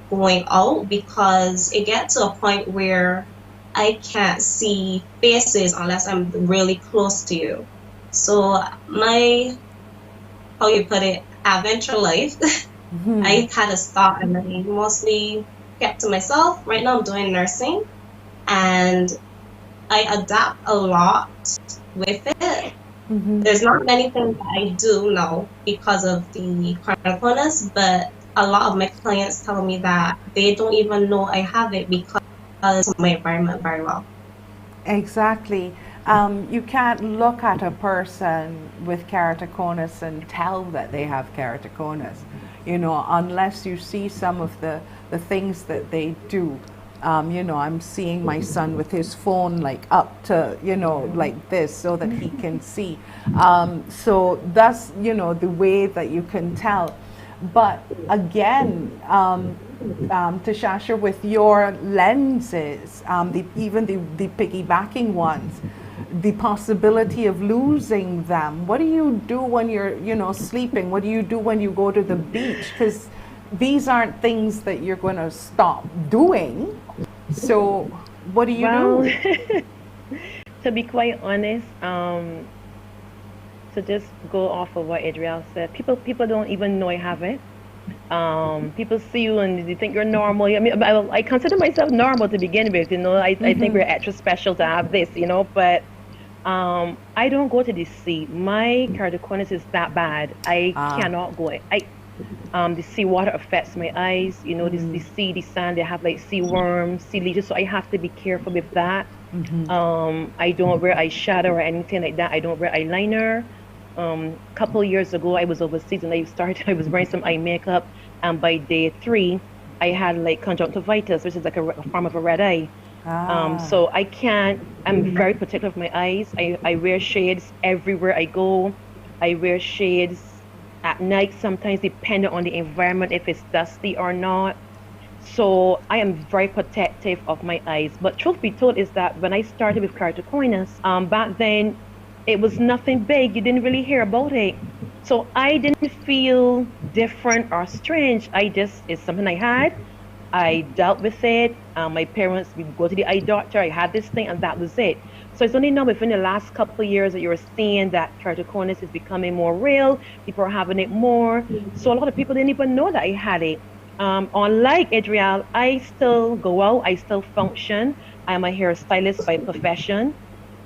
going out because it gets to a point where I can't see faces unless I'm really close to you. So my, how you put it, adventure life, I had to stop and I mostly kept to myself. Right now I'm doing nursing and I adapt a lot with it. There's not many things that I do now because of the keratoconus, but a lot of my clients tell me that they don't even know I have it because of my environment very well. Exactly. You can't look at a person with keratoconus and tell that they have keratoconus, you know, unless you see some of the things that they do. You know, I'm seeing my son with his phone like up to, you know, like this so that he can see. So that's, you know, the way that you can tell. But again, Ta-shasher, with your lenses, even the piggybacking ones, the possibility of losing them. What do you do when you're, you know, sleeping? What do you do when you go to the beach? Because these aren't things that you're going to stop doing. So what do you do? To be quite honest, to just go off of what Adrielle said, people don't even know I have it. People see you and they think you're normal. I mean, I consider myself normal to begin with, you know. I think we're extra special to have this, you know, but I don't go to the sea. My keratoconus is that bad. I cannot go. The sea water affects my eyes, you know, the sea, the sand, they have like sea worms, sea leeches, so I have to be careful with that. I don't wear eyeshadow or anything like that. I don't wear eyeliner. Couple years ago, I was overseas and I was wearing some eye makeup, and by day 3, I had like conjunctivitis, which is like a form of a red eye. So I'm very particular with my eyes. I wear shades everywhere I go. I wear shades at night sometimes, depending on the environment, if it's dusty or not. So I am very protective of my eyes. But truth be told is that when I started with keratoconus, back then, it was nothing big. You didn't really hear about it. So I didn't feel different or strange. It's something I had. I dealt with it. My parents, we would go to the eye doctor. I had this thing and that was it. So it's only now within the last couple of years that you're seeing that keratoconus is becoming more real. People are having it more. So a lot of people didn't even know that I had it. Unlike Adrielle, I still go out. I still function. I'm a hairstylist by profession.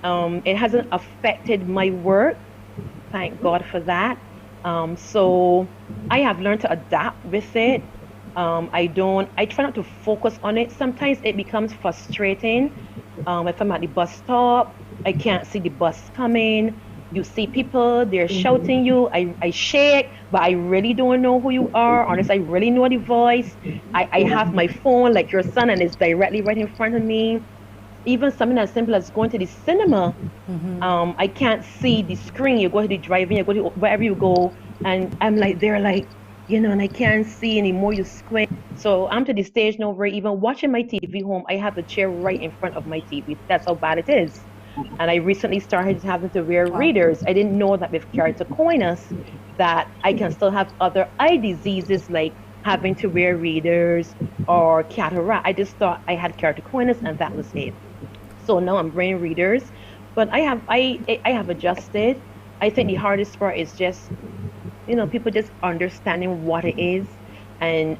It hasn't affected my work. Thank God for that. So I have learned to adapt with it. I try not to focus on it. Sometimes it becomes frustrating. If I'm at the bus stop, I can't see the bus coming. You see people, they're shouting you. I shake, but I really don't know who you are, unless I really know the voice. I have my phone like your son and it's directly right in front of me. Even something as simple as going to the cinema, I can't see the screen. You go to the drive-in, you go to wherever you go, and I'm like, they're like, and I can't see anymore. You squint. So I'm to the stage now where even watching my TV home, I have the chair right in front of my TV. That's how bad it is. And I recently started having to wear Wow. readers. I didn't know that with keratoconus that I can still have other eye diseases like having to wear readers or cataract. I just thought I had keratoconus and that was it. So now I'm wearing readers, but I have adjusted. I think the hardest part is just people just understanding what it is and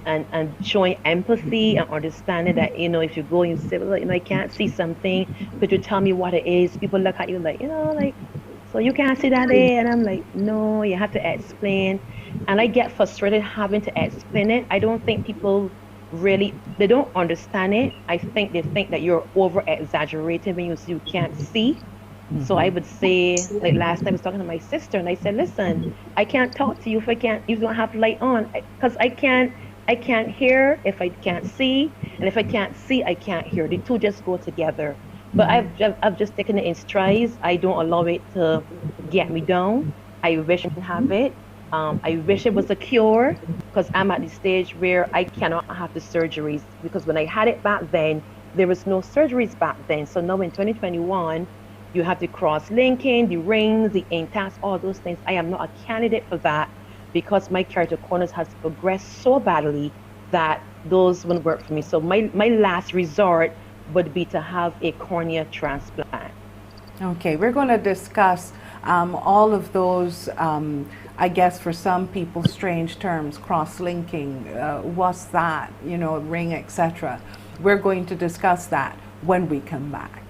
showing empathy and understanding that if you go and you say, well, I can't see something, could you tell me what it is? People look at you like, like, so you can't see that, eh? And I'm like, no, you have to explain. And I get frustrated having to explain it. I don't think people really, they don't understand it. I think they think that you're over exaggerating when you can't see. So I would say, like last time I was talking to my sister, and I said, listen, I can't talk to you if you don't have light on, because I can't hear if I can't see, and if I can't see, I can't hear. The two just go together. But I've just taken it in strides. I don't allow it to get me down. I wish I could have it. I wish it was a cure, because I'm at the stage where I cannot have the surgeries, because when I had it back then, there was no surgeries back then. So now in 2021, you have the cross-linking, the rings, the intact, all those things. I am not a candidate for that because my keratoconus has progressed so badly that those wouldn't work for me. So my last resort would be to have a cornea transplant. Okay, we're going to discuss all of those, I guess for some people, strange terms, cross-linking, what's that, ring, etc. We're going to discuss that when we come back.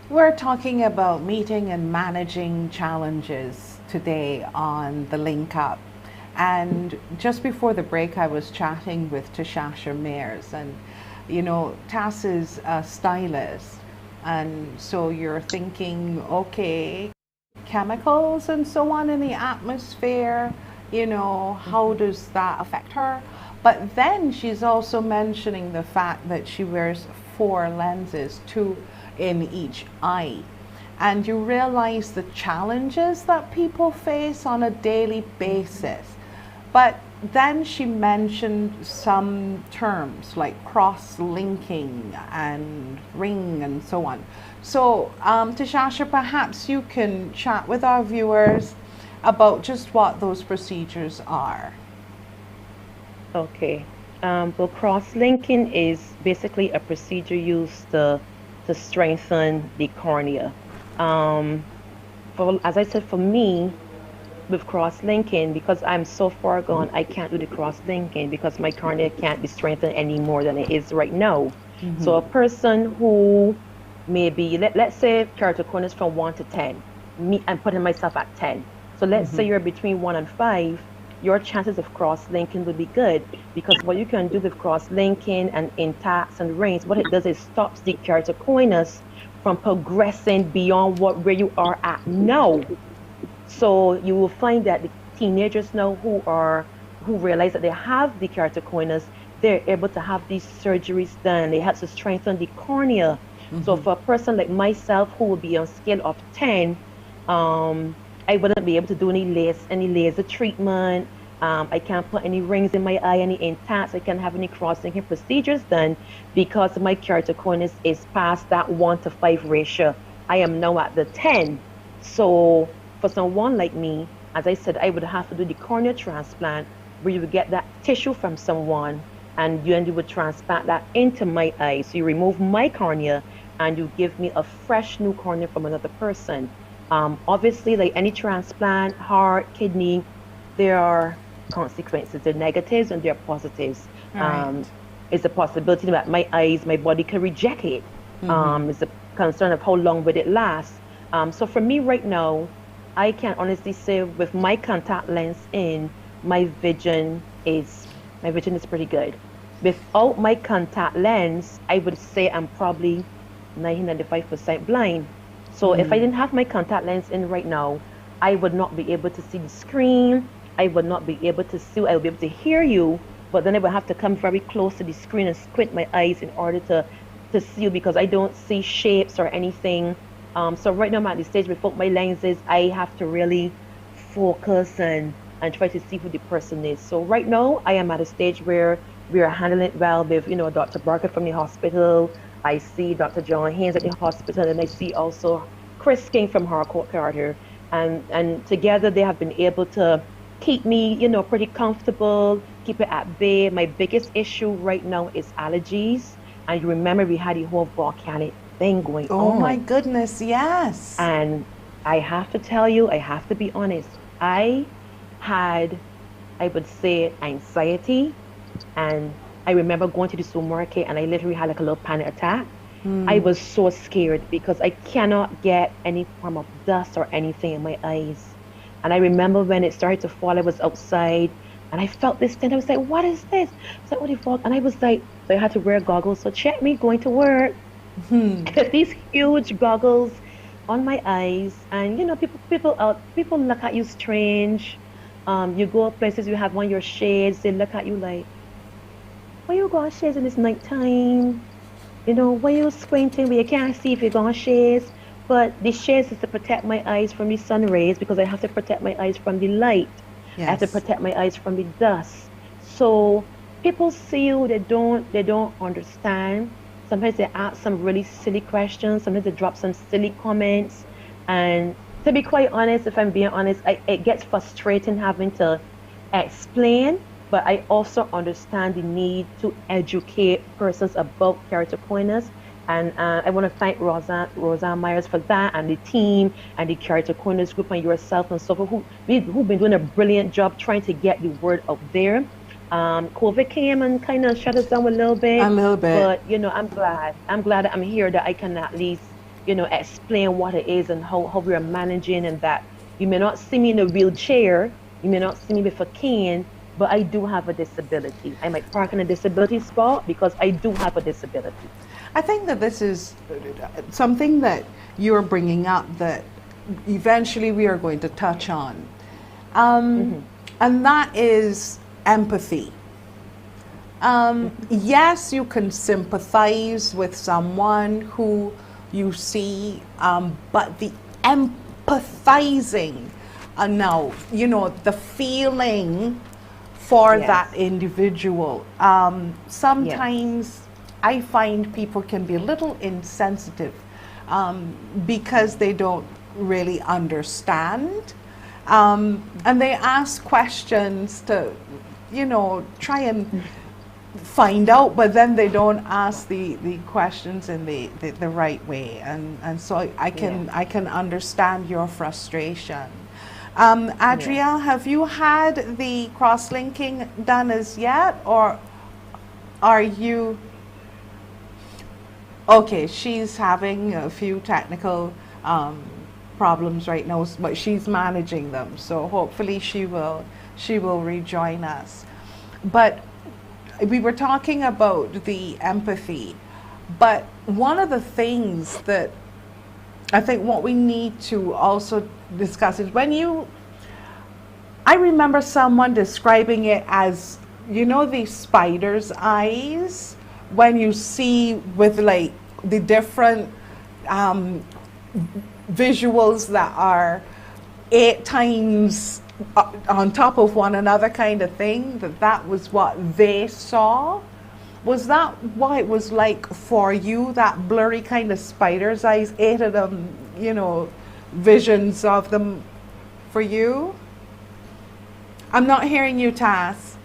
We're talking about meeting and managing challenges today on the Link Up. And just before the break, I was chatting with Ta-shasher Mayers, and Tas is a stylist. And so you're thinking, okay, chemicals and so on in the atmosphere, how does that affect her? But then she's also mentioning the fact that she wears 4 lenses, 2 in each eye. And you realize the challenges that people face on a daily basis. But then she mentioned some terms like cross-linking and ring and so on. So Ta-shasher, perhaps you can chat with our viewers about just what those procedures are. Okay. Well, cross-linking is basically a procedure used to strengthen the cornea. As I said, for me, with cross-linking, because I'm so far gone, I can't do the cross-linking because my cornea can't be strengthened any more than it is right now. So a person who maybe, let's say keratoconus from 1 to 10, I'm putting myself at 10. So let's say you're between 1 and 5, your chances of cross-linking would be good, because what you can do with cross-linking and intacts and rings, what it does is stops the keratoconus from progressing beyond where you are at now. So you will find that the teenagers now who realize that they have the keratoconus, they're able to have these surgeries done. They have to strengthen the cornea. So for a person like myself who would be on scale of 10, I wouldn't be able to do any laser treatment. I can't put any rings in my eye, any implants. I can't have any cross-linking procedures done because my keratoconus is past that 1:5 ratio. I am now at the 10. So for someone like me, as I said, I would have to do the cornea transplant where you would get that tissue from someone and you would transplant that into my eye. So you remove my cornea and you give me a fresh new cornea from another person. Obviously, like any transplant, heart, kidney, there are consequences. There are negatives and there are positives. Right. It's a possibility that my eyes, my body can reject it. It's a concern of how long would it last. So for me right now, I can honestly say with my contact lens in, my vision is pretty good. Without my contact lens, I would say I'm probably 95% blind. So if I didn't have my contact lens in right now, I would not be able to see the screen. I would not be able to see, I would be able to hear you, but then I would have to come very close to the screen and squint my eyes in order to see you because I don't see shapes or anything. So right now I'm at the stage without my lenses, I have to really focus and try to see who the person is. So right now I am at a stage where we are handling it well with, Dr. Barker from the hospital. I see Dr. John Haynes at the hospital, and I see also Chris King from Harcourt Carter. And together they have been able to keep me, pretty comfortable, keep it at bay. My biggest issue right now is allergies. And you remember we had the whole volcanic thing going on. Oh my goodness, yes. And I have to tell you, I have to be honest, I had, I would say, anxiety. And I remember going to the supermarket and I literally had like a little panic attack. I was so scared because I cannot get any form of dust or anything in my eyes. And I remember when it started to fall, I was outside and I felt this thing. I was like, what is this? It's like, what the fuck? And I was like, so I had to wear goggles. So check me going to work. These huge goggles on my eyes. And, people look at you strange. You go places, you have on your shades. They look at you like, why you got shades in this nighttime? Why you squinting where you can't see if you're going shades? But the shades is to protect my eyes from the sun rays because I have to protect my eyes from the light. Yes. I have to protect my eyes from the dust. So people see you, they don't understand. Sometimes they ask some really silly questions. Sometimes they drop some silly comments. And to be quite honest, if I'm being honest, it gets frustrating having to explain. But I also understand the need to educate persons about keratoconus. And I want to thank Roseanne Myers for that, and the team, and the keratoconus group, and yourself, and so forth, who've been doing a brilliant job trying to get the word out there. COVID came and kind of shut us down a little bit. But, I'm glad that I'm here, that I can at least, explain what it is and how we are managing, and that you may not see me in a wheelchair, you may not see me with a cane, but I do have a disability. I might park in a disability spot because I do have a disability. I think that this is something that you're bringing up that eventually we are going to touch on. And that is empathy. Yes, you can sympathize with someone who you see, but the empathizing, now, the feeling for that individual. Sometimes I find people can be a little insensitive because they don't really understand. And they ask questions to, try and find out, but then they don't ask the questions in the right way. And so I can understand your frustration. Adrielle, have you had the cross-linking done as yet, or are you? Okay, she's having a few technical problems right now, but she's managing them. So hopefully she will rejoin us. But we were talking about the empathy, but one of the things that I think what we need to also discuss is I remember someone describing it as, the spider's eyes, when you see with like the different visuals that are 8 times on top of one another kind of thing, that was what they saw? Was that what it was like for you, that blurry kind of spider's eyes, 8 of them, you know, visions of them for you? I'm not hearing you, Tass.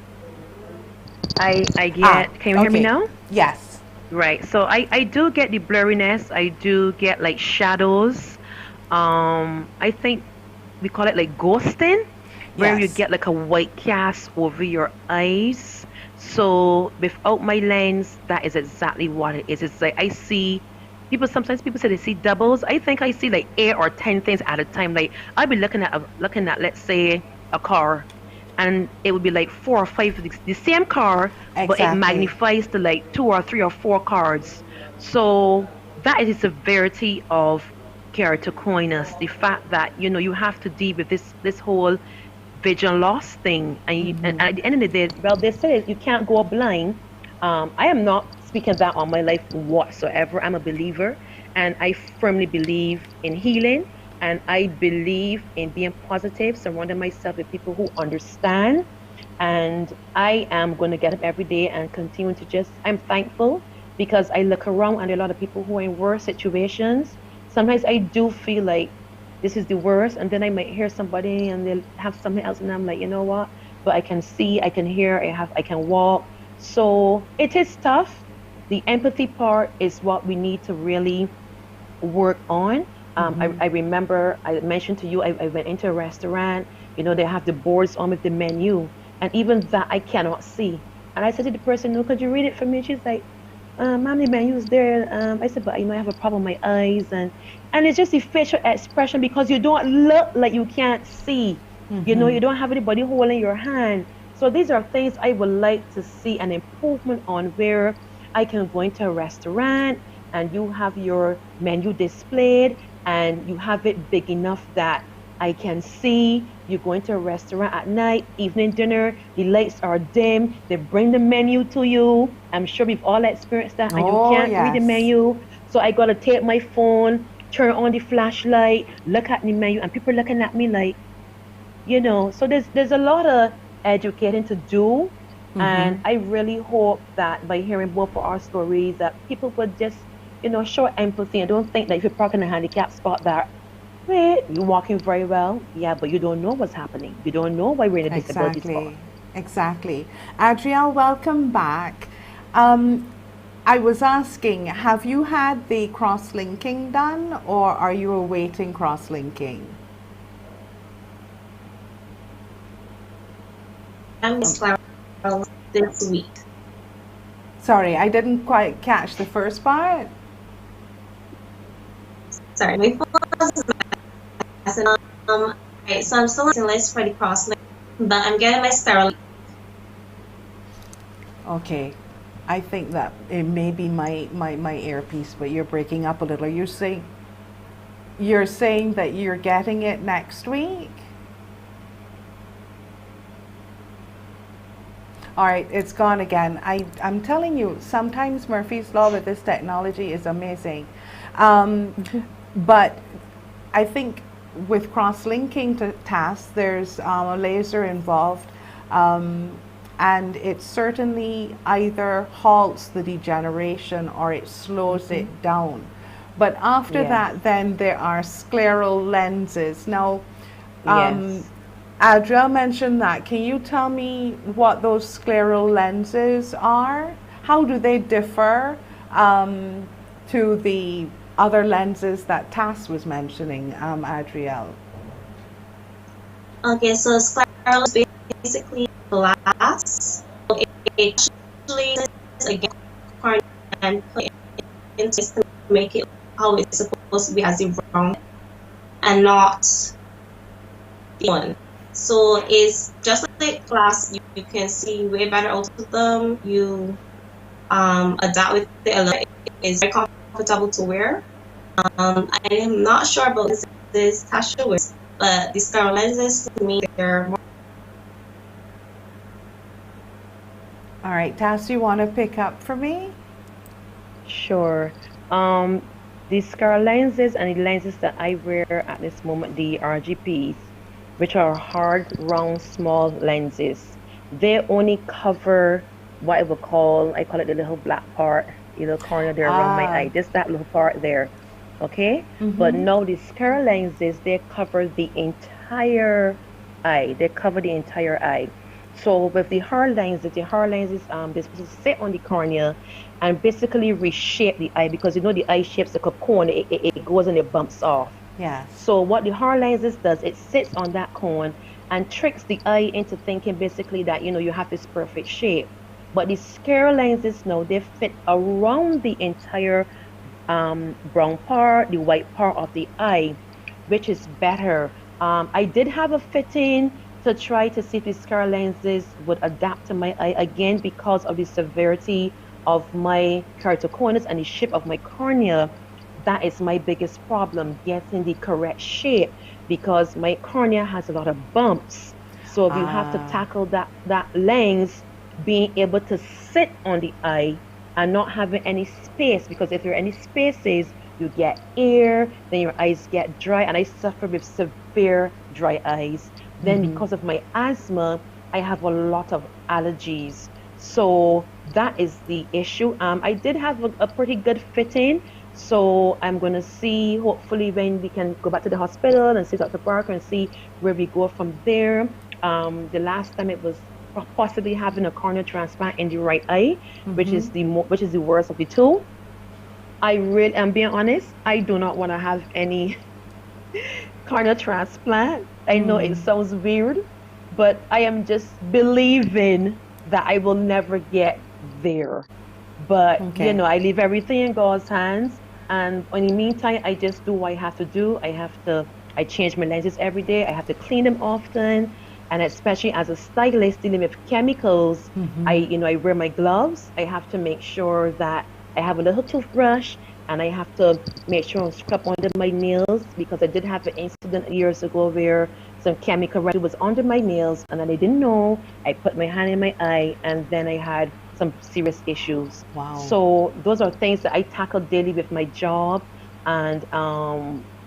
I get, can you hear me okay. now? Yes. Right, so I do get the blurriness, I do get like shadows. I think we call it like ghosting, where you Yes. get like a white cast over your eyes. So without my lens, that is exactly what it is. It's like I see people, sometimes people say they see doubles. I think I see like 8 or 10 things at a time. Like I'll be looking at let's say a car, and it would be like 4 or 5 of the same car, but it Exactly. magnifies to like 2 or 3 or 4 cars. So that is the severity of keratoconus. The fact that, you know, you have to deal with this whole vision loss thing, and at the end of the day, well, they say you can't go blind. I am not speaking that on my life whatsoever. I'm a believer, and I firmly believe in healing, and I believe in being positive, surrounding myself with people who understand. And I am going to get up every day and continue to just, I'm thankful because I look around and there are a lot of people who are in worse situations. Sometimes I do feel like this is the worst, and then I might hear somebody and they'll have something else, and I'm like, you know what? But I can see, I can hear, I can walk. So it is tough. The empathy part is what we need to really work on. I remember I mentioned to you, I went into a restaurant, you know, they have the boards on with the menu, and even that I cannot see. And I said to the person, no, could you read it for me? She's like, ma'am, the menu is there. I said, but you know, I have a problem with my eyes, and it's just the facial expression, because you don't look like you can't see. You know, you don't have anybody holding your hand. So these are things I would like to see an improvement on, where I can go into a restaurant and you have your menu displayed and you have it big enough that I can see. You go into a restaurant at night, evening dinner, the lights are dim, they bring the menu to you. I'm sure we've all experienced that, and you can't read the menu. So I gotta take my phone, turn on the flashlight, look at the menu, and people looking at me like, you know. So there's a lot of educating to do. And I really hope that by hearing both of our stories, that people would just, you know, show empathy and don't think that if you're parking in a handicapped spot that, wait, you're walking very well, yeah, but you don't know what's happening. You don't know why we're in a disability spot. Exactly. Adrielle, welcome back. I was asking, have you had the cross-linking done, or are you awaiting cross-linking? I'm Scleral this week. Sorry, I didn't quite catch the first part. Sorry, my phone was messing up. Right, so I'm still on the list for the cross-link, but I'm getting my Scleral. Okay. I think that it may be my earpiece, but you're breaking up a little. You're saying that you're getting it next week? All right, it's gone again. I'm telling you, sometimes Murphy's Law with this technology is amazing. But I think with cross-linking to tasks, there's a laser involved. And it certainly either halts the degeneration or it slows it down. But after that, then there are scleral lenses. Now, Adrielle mentioned that. Can you tell me what those scleral lenses are? How do they differ to the other lenses that Tass was mentioning, Adrielle? Okay, so scleral is basically glass. It actually is against cornea and put it into to make it how it's supposed to be, as a round and not the one. So it's just like glass. You can see way better out of them. You adapt with it. It's very comfortable to wear. I am not sure about this Ta-shasher, but the Scleral Lenses, to me, they're more. All right, Tass, you want to pick up for me? Sure. Um, the Scleral Lenses and the lenses that I wear at this moment, the RGPs, which are hard, round, small lenses, they only cover what I call it the little black part, the little corner there around my eye, just that little part there, okay? But now the Scleral Lenses, they cover the entire eye. They cover the entire eye. So with the hard lenses, they're supposed to sit on the cornea and basically reshape the eye, because the eye shapes like a cone, it goes and it bumps off. Yes. So what the hard lenses does, it sits on that cone and tricks the eye into thinking basically that you have this perfect shape. But the Scleral Lenses now, they fit around the entire brown part, the white part of the eye, which is better. I did have a fitting to try to see if the Scleral Lenses would adapt to my eye, again because of the severity of my keratoconus and the shape of my cornea. That is my biggest problem, getting the correct shape, because my cornea has a lot of bumps. So if you have to tackle that lens, being able to sit on the eye and not having any space, because if there are any spaces, you get air, then your eyes get dry, and I suffer with severe dry eyes. Then because of my asthma, I have a lot of allergies. So that is the issue. I did have a pretty good fitting. So I'm going to see, hopefully, when we can go back to the hospital and see Dr. Barker and see where we go from there. The last time it was possibly having a cornea transplant in the right eye, which is the worst of the two. I really am being honest. I do not want to have any cornea transplant. I know it sounds weird, but I am just believing that I will never get there. But I leave everything in God's hands, and in the meantime, I just do what I have to do. I change my lenses every day. I have to clean them often, and especially as a stylist dealing with chemicals, I wear my gloves. I have to make sure that I have a little toothbrush, and I have to make sure I scrub under my nails, because I did have an incident years ago where some chemical residue was under my nails, and I didn't know. I put my hand in my eye, and then I had some serious issues. Wow. So those are things that I tackle daily with my job, and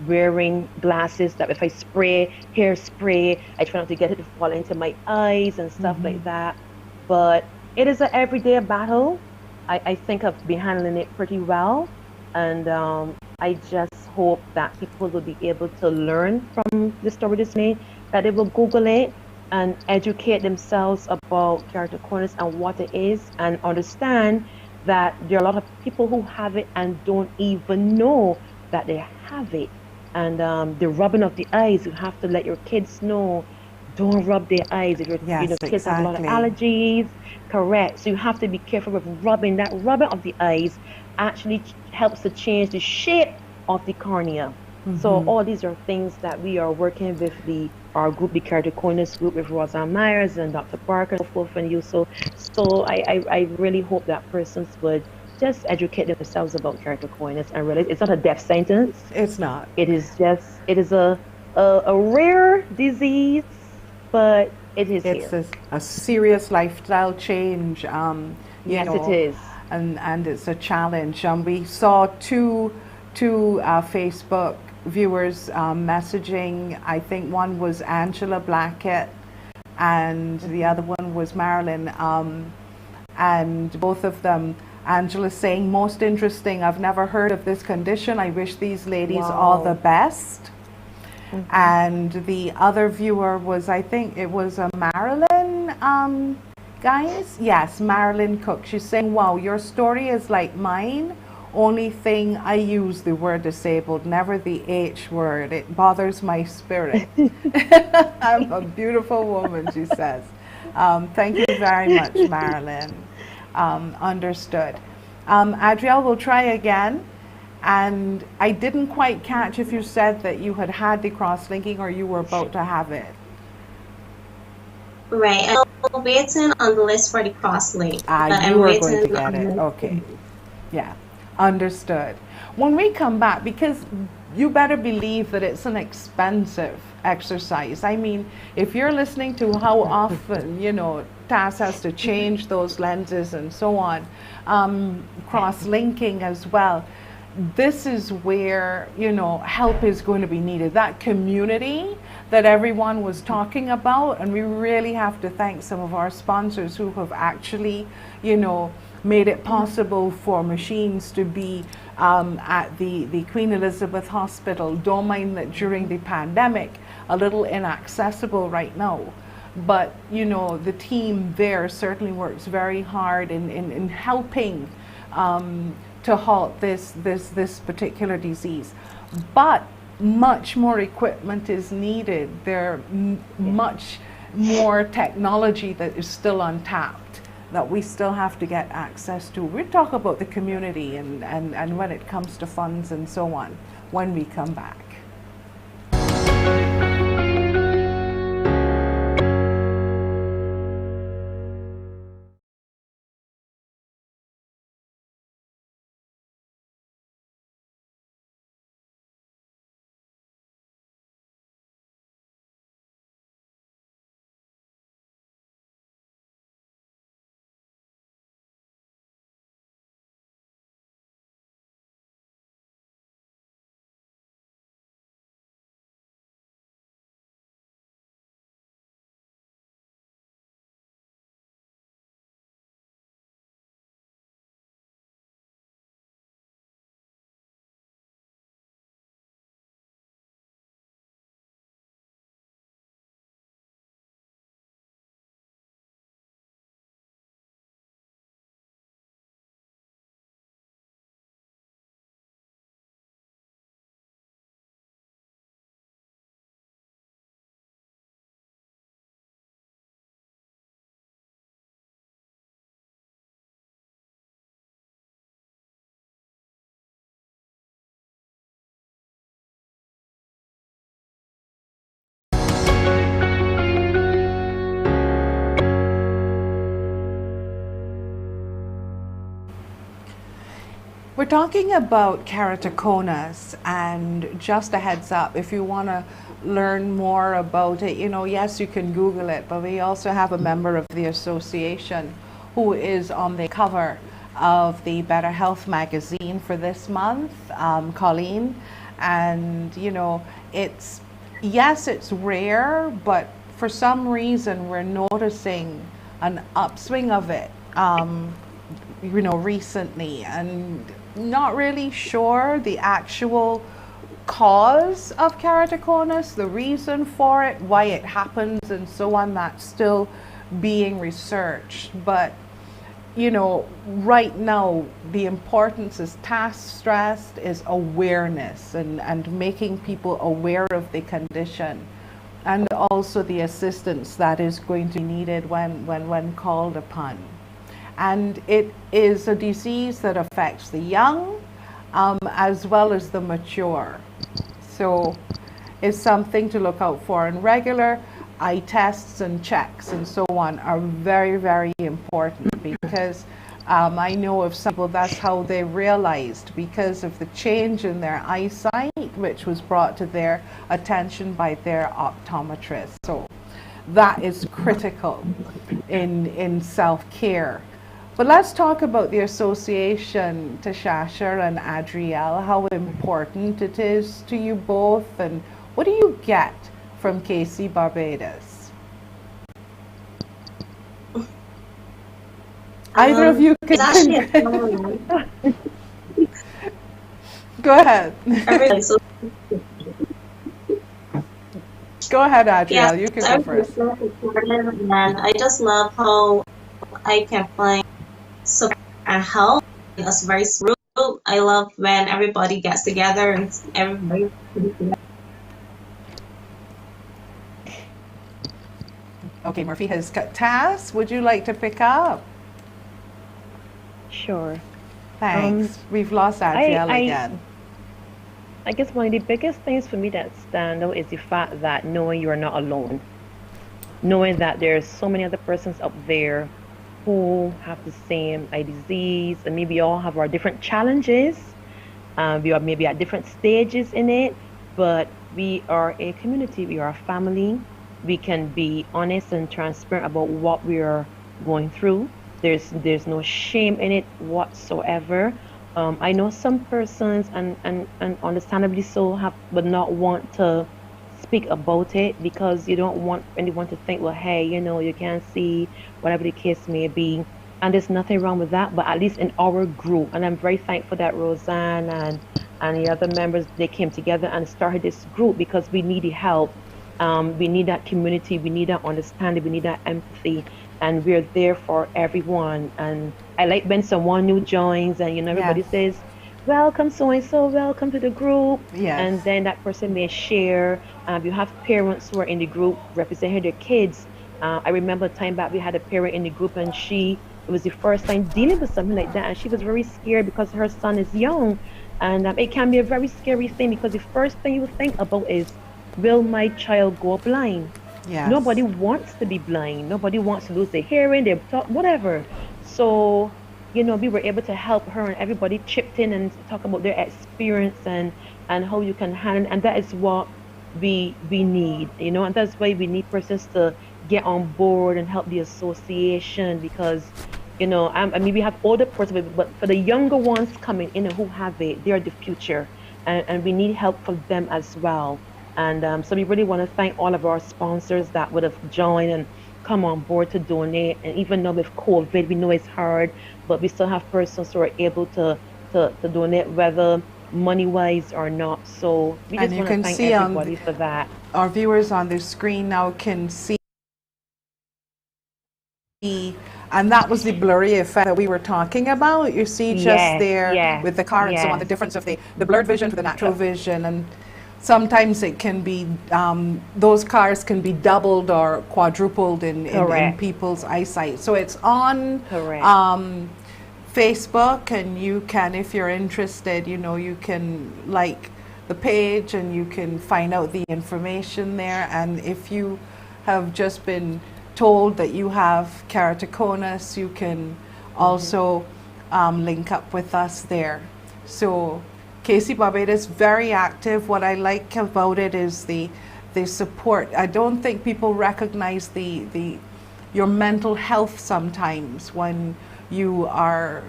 wearing glasses that if I spray hairspray, I try not to get it to fall into my eyes and stuff like that. But it is an everyday battle. I think I've been handling it pretty well, and I just hope that people will be able to learn from the story this made, that they will Google it and educate themselves about keratoconus and what it is, and understand that there are a lot of people who have it and don't even know that they have it. And the rubbing of the eyes, you have to let your kids know, don't rub their eyes. If your kids have a lot of allergies, correct. So you have to be careful with rubbing. That rubbing of the eyes actually helps to change the shape of the cornea. So all these are things that we are working with our group, the Keratoconus group, with Rosanne Myers and Dr. Barker, and so forth, and you. So I really hope that persons would just educate themselves about keratoconus and realize it's not a death sentence. It's not. It is a rare disease, but it's a serious lifestyle change. Yes, it is. And it's a challenge. We saw two Facebook viewers messaging. I think one was Angela Blackett and the other one was Marilyn. And both of them, Angela saying, most interesting, I've never heard of this condition. I wish these ladies all the best. And the other viewer was, I think it was a Marilyn, guys. Yes, Marilyn Cook. She's saying, wow, your story is like mine. Only thing I use the word disabled, never the H word. It bothers my spirit. I'm a beautiful woman, she says. Thank you very much, Marilyn. Understood. Adrielle, we'll try again. And I didn't quite catch if you said that you had the cross-linking or you were about to have it. Right. I'm waiting on the list for the cross-link. You were going to get it. Okay. Yeah. Understood. When we come back, because you better believe that it's an expensive exercise. I mean, if you're listening to how often, TAS has to change those lenses and so on, cross-linking as well, this is where, you know, help is going to be needed. That community that everyone was talking about, and we really have to thank some of our sponsors who have actually, you know, made it possible for machines to be at the Queen Elizabeth Hospital. Don't mind that during the pandemic, a little inaccessible right now. But, you know, the team there certainly works very hard in helping to halt this particular disease. But much more equipment is needed. There much more technology that is still untapped, that we still have to get access to. We'll talk about the community and when it comes to funds and so on when we come back. We're talking about keratoconus, and just a heads up, if you want to learn more about it, you know, yes, you can Google it, but we also have a member of the association who is on the cover of the Better Health magazine for this month, Alleyne. And, you know, it's, yes, it's rare, but for some reason we're noticing an upswing of it, you know, recently, and not really sure the actual cause of keratoconus, the reason for it, why it happens and so on. That's still being researched. But, you know, right now the importance is task stressed is awareness and making people aware of the condition, and also the assistance that is going to be needed when called upon. And it is a disease that affects the young as well as the mature. So it's something to look out for. And regular eye tests and checks and so on are very, very important, because I know of some people that's how they realized, because of the change in their eyesight, which was brought to their attention by their optometrist. So that is critical in self-care. But let's talk about the association, Ta-shasher and Adrielle, how important it is to you both, and what do you get from KC Barbados? Either of you can. Go ahead. Go ahead, Adrielle. Yeah, you can go first. And I just love how I can find support and help. It's very smooth. I love when everybody gets together and everybody. Okay, Murphy has cut. Taz, would you like to pick up? Sure. Thanks. We've lost Adrielle again. I guess one of the biggest things for me that stand out is the fact that knowing you are not alone. Knowing that there's so many other persons up there who have the same eye disease, and maybe all have our different challenges. We are maybe at different stages in it, but we are a community, we are a family. We can be honest and transparent about what we are going through. There's no shame in it whatsoever. I know some persons, and understandably so, would not want to speak about it because you don't want anyone to think, well, hey, you can't see, whatever the case may be. And there's nothing wrong with that, but at least in our group, and I'm very thankful that Roseanne and the other members, they came together and started this group because we needed help. We need that community, we need that understanding, we need that empathy, and we're there for everyone. And I like when someone new joins and everybody Yes. says, welcome so and so, welcome to the group. Yes. And then that person may share. You have parents who are in the group representing their kids. I remember a time back we had a parent in the group, and it was the first time dealing with something like that, and she was very scared because her son is young. And it can be a very scary thing because the first thing you think about is, will my child go blind? Yes. Nobody wants to be blind. Nobody wants to lose their hearing, their talk, whatever. So, we were able to help her, and everybody chipped in and talk about their experience and how you can handle. And that is what we need, and that's why we need persons to get on board and help the association because, I mean, we have older persons, but for the younger ones coming in and who have it, they are the future, and we need help for them as well. And so we really want to thank all of our sponsors that would have joined and come on board to donate. And even though with COVID, we know it's hard, but we still have persons who are able to donate, whether money-wise or not. So we just want to thank everybody for that. Our viewers on the screen now can see, and that was the blurry effect that we were talking about. You see just there with the car and so on, the difference of the blurred vision to the natural vision. And sometimes it can be, those cars can be doubled or quadrupled in people's eyesight. So it's on Facebook, and you can, if you're interested, you can like the page and you can find out the information there. And if you have just been told that you have keratoconus, you can also link up with us there. So Casey Barbados, very active. What I like about it is the support. I don't think people recognize your mental health sometimes when you are,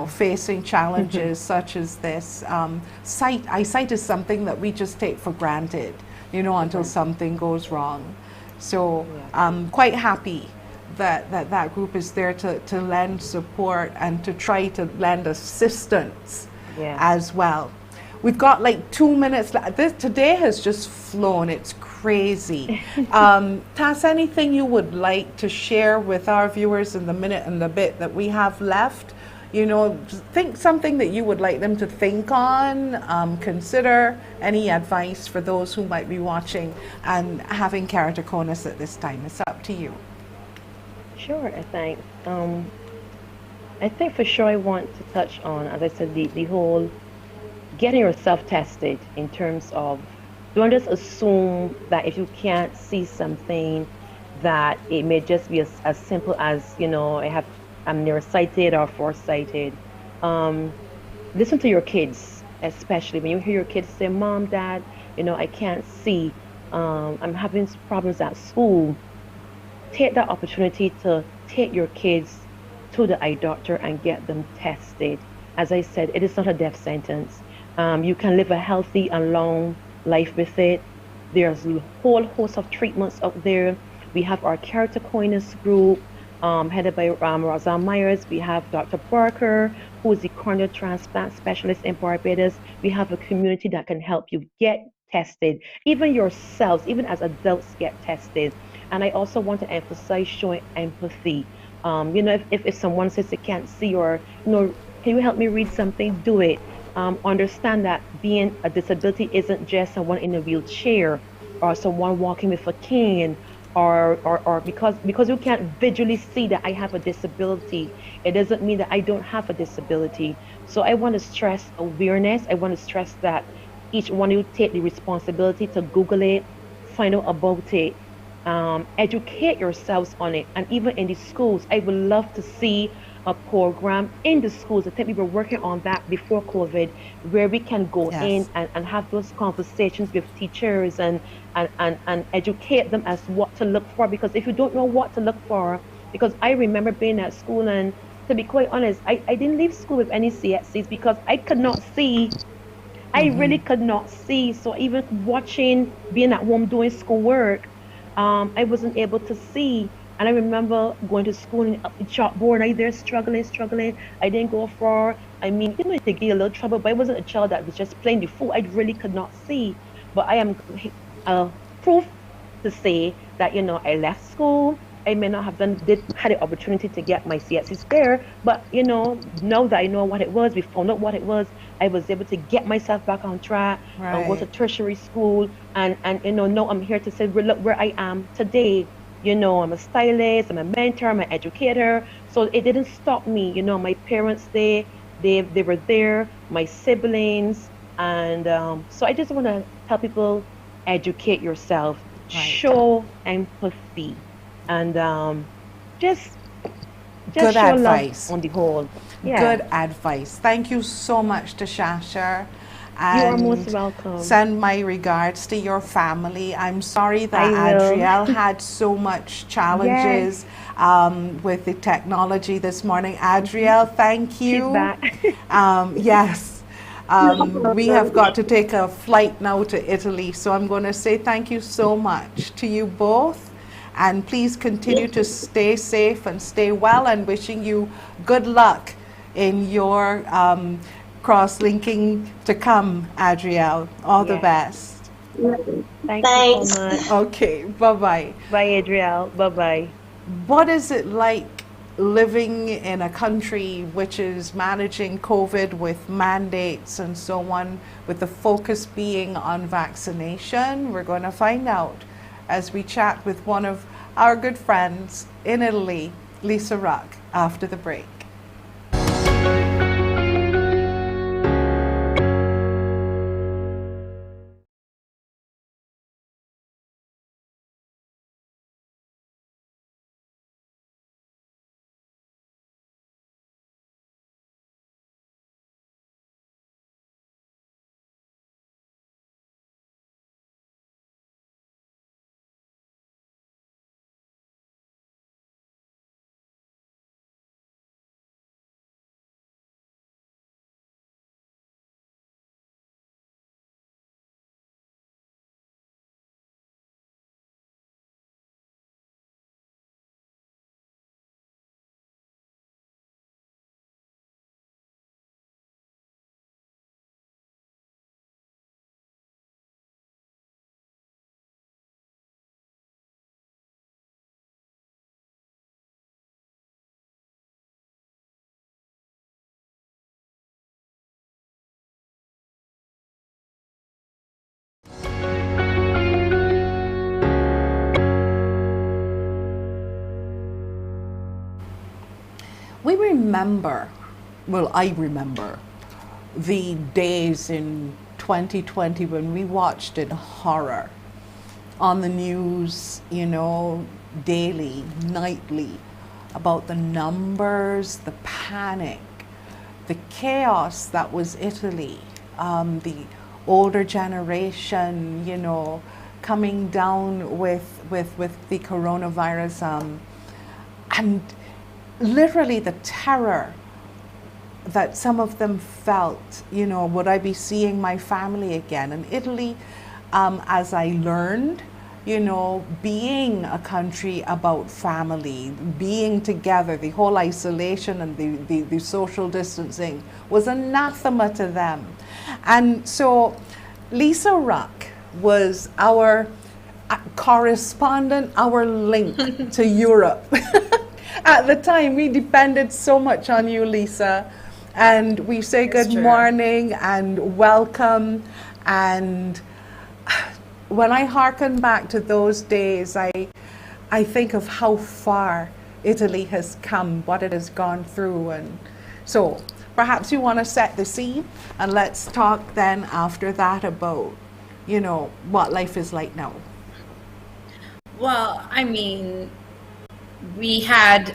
facing challenges such as this. Eyesight is something that we just take for granted, until something goes wrong. So I'm quite happy that group is there to lend support and to try to lend assistance as well. We've got like 2 minutes left. Today has just flown. It's crazy. Tas, anything you would like to share with our viewers in the minute and the bit that we have left? Think something that you would like them to think on, consider, any advice for those who might be watching and having keratoconus at this time. It's up to you. Sure, I think for sure I want to touch on, as I said, the whole getting yourself tested in terms of, don't just assume that if you can't see something that it may just be as simple as, I'm nearsighted or farsighted. Listen to your kids, especially when you hear your kids say, Mom, Dad, I can't see, I'm having problems at school. Take that opportunity to take your kids to the eye doctor and get them tested. As I said, it is not a death sentence. You can live a healthy and long life with it. There's a whole host of treatments out there. We have our keratoconus group, headed by Roseanne Myers. We have Dr. Barker, who is the corneal transplant specialist in Barbados. We have a community that can help you get tested. Even yourselves, even as adults, get tested. And I also want to emphasize showing empathy. If someone says they can't see, or, can you help me read something? Do it. Understand that being a disability isn't just someone in a wheelchair or someone walking with a cane, or because you can't visually see that I have a disability, it doesn't mean that I don't have a disability. So I want to stress awareness. I want to stress that each one of you take the responsibility to Google it, find out about it, educate yourselves on it. And even in the schools, I would love to see a program in the schools. I think we were working on that before COVID, where we can go in and have those conversations with teachers and educate them as what to look for. Because if you don't know what to look for, because I remember being at school and to be quite honest, I didn't leave school with any CSCs because I could not see. I really could not see. So even watching, being at home doing schoolwork, I wasn't able to see. And I remember going to school and up the chalkboard, I there struggling. I didn't go far. I mean, you know, it could get a little trouble, but I wasn't a child that was just playing the fool. I really could not see. But I am proof to say that, you know, I left school. I may not have had the opportunity to get my CSCs there, but you know, now that I know what it was, we found out what it was, I was able to get myself back on track and go to Right. tertiary school, and you know, now I'm here to say, look where I am today. You know, I'm a stylist, I'm a mentor, I'm an educator. So it didn't stop me. You know, my parents, they were there, my siblings, and so I just want to tell people, educate yourself, Right. show empathy, and just Good show love advice. on the whole. Yeah, Good advice. Thank you so much, Ta-shasher, you are most and welcome. send my regards to your family. I'm sorry that I will. Adrielle had so much Yes, challenges with the technology this morning. mhm, Adrielle, thank she's you. back. Yes, No we have got problem. to take a flight now to Italy, so I'm going to say thank you so much to you both. And please continue to stay safe and stay well, and wishing you good luck in your cross-linking to come, Adrielle. All the Yes, best. thank you so Thanks. much. Okay, bye-bye. Bye, Adrielle. Bye bye. What is it like living in a country which is managing COVID with mandates and so on, with the focus being on vaccination? We're going to find out as we chat with one of our good friends in Italy, Lisa Ruck, after the break. We remember, well, I remember the days in 2020 when we watched in horror on the news, you know, daily, nightly, about the numbers, the panic, the chaos that was Italy, the older generation, you know, coming down with the coronavirus, and literally the terror that some of them felt, you know, would I be seeing my family again? In Italy, as I learned, you know, being a country about family, being together, the whole isolation and the social distancing was anathema to them. And so Lisa Ruck was our correspondent, our link to Europe. At the time, we depended so much on you, Lisa. And we say It's good true. morning and welcome. And when I hearken back to those days, I think of how far Italy has come, what it has gone through. And so perhaps you want to set the scene, and let's talk then after that about, you know, what life is like now. Well, I mean, we had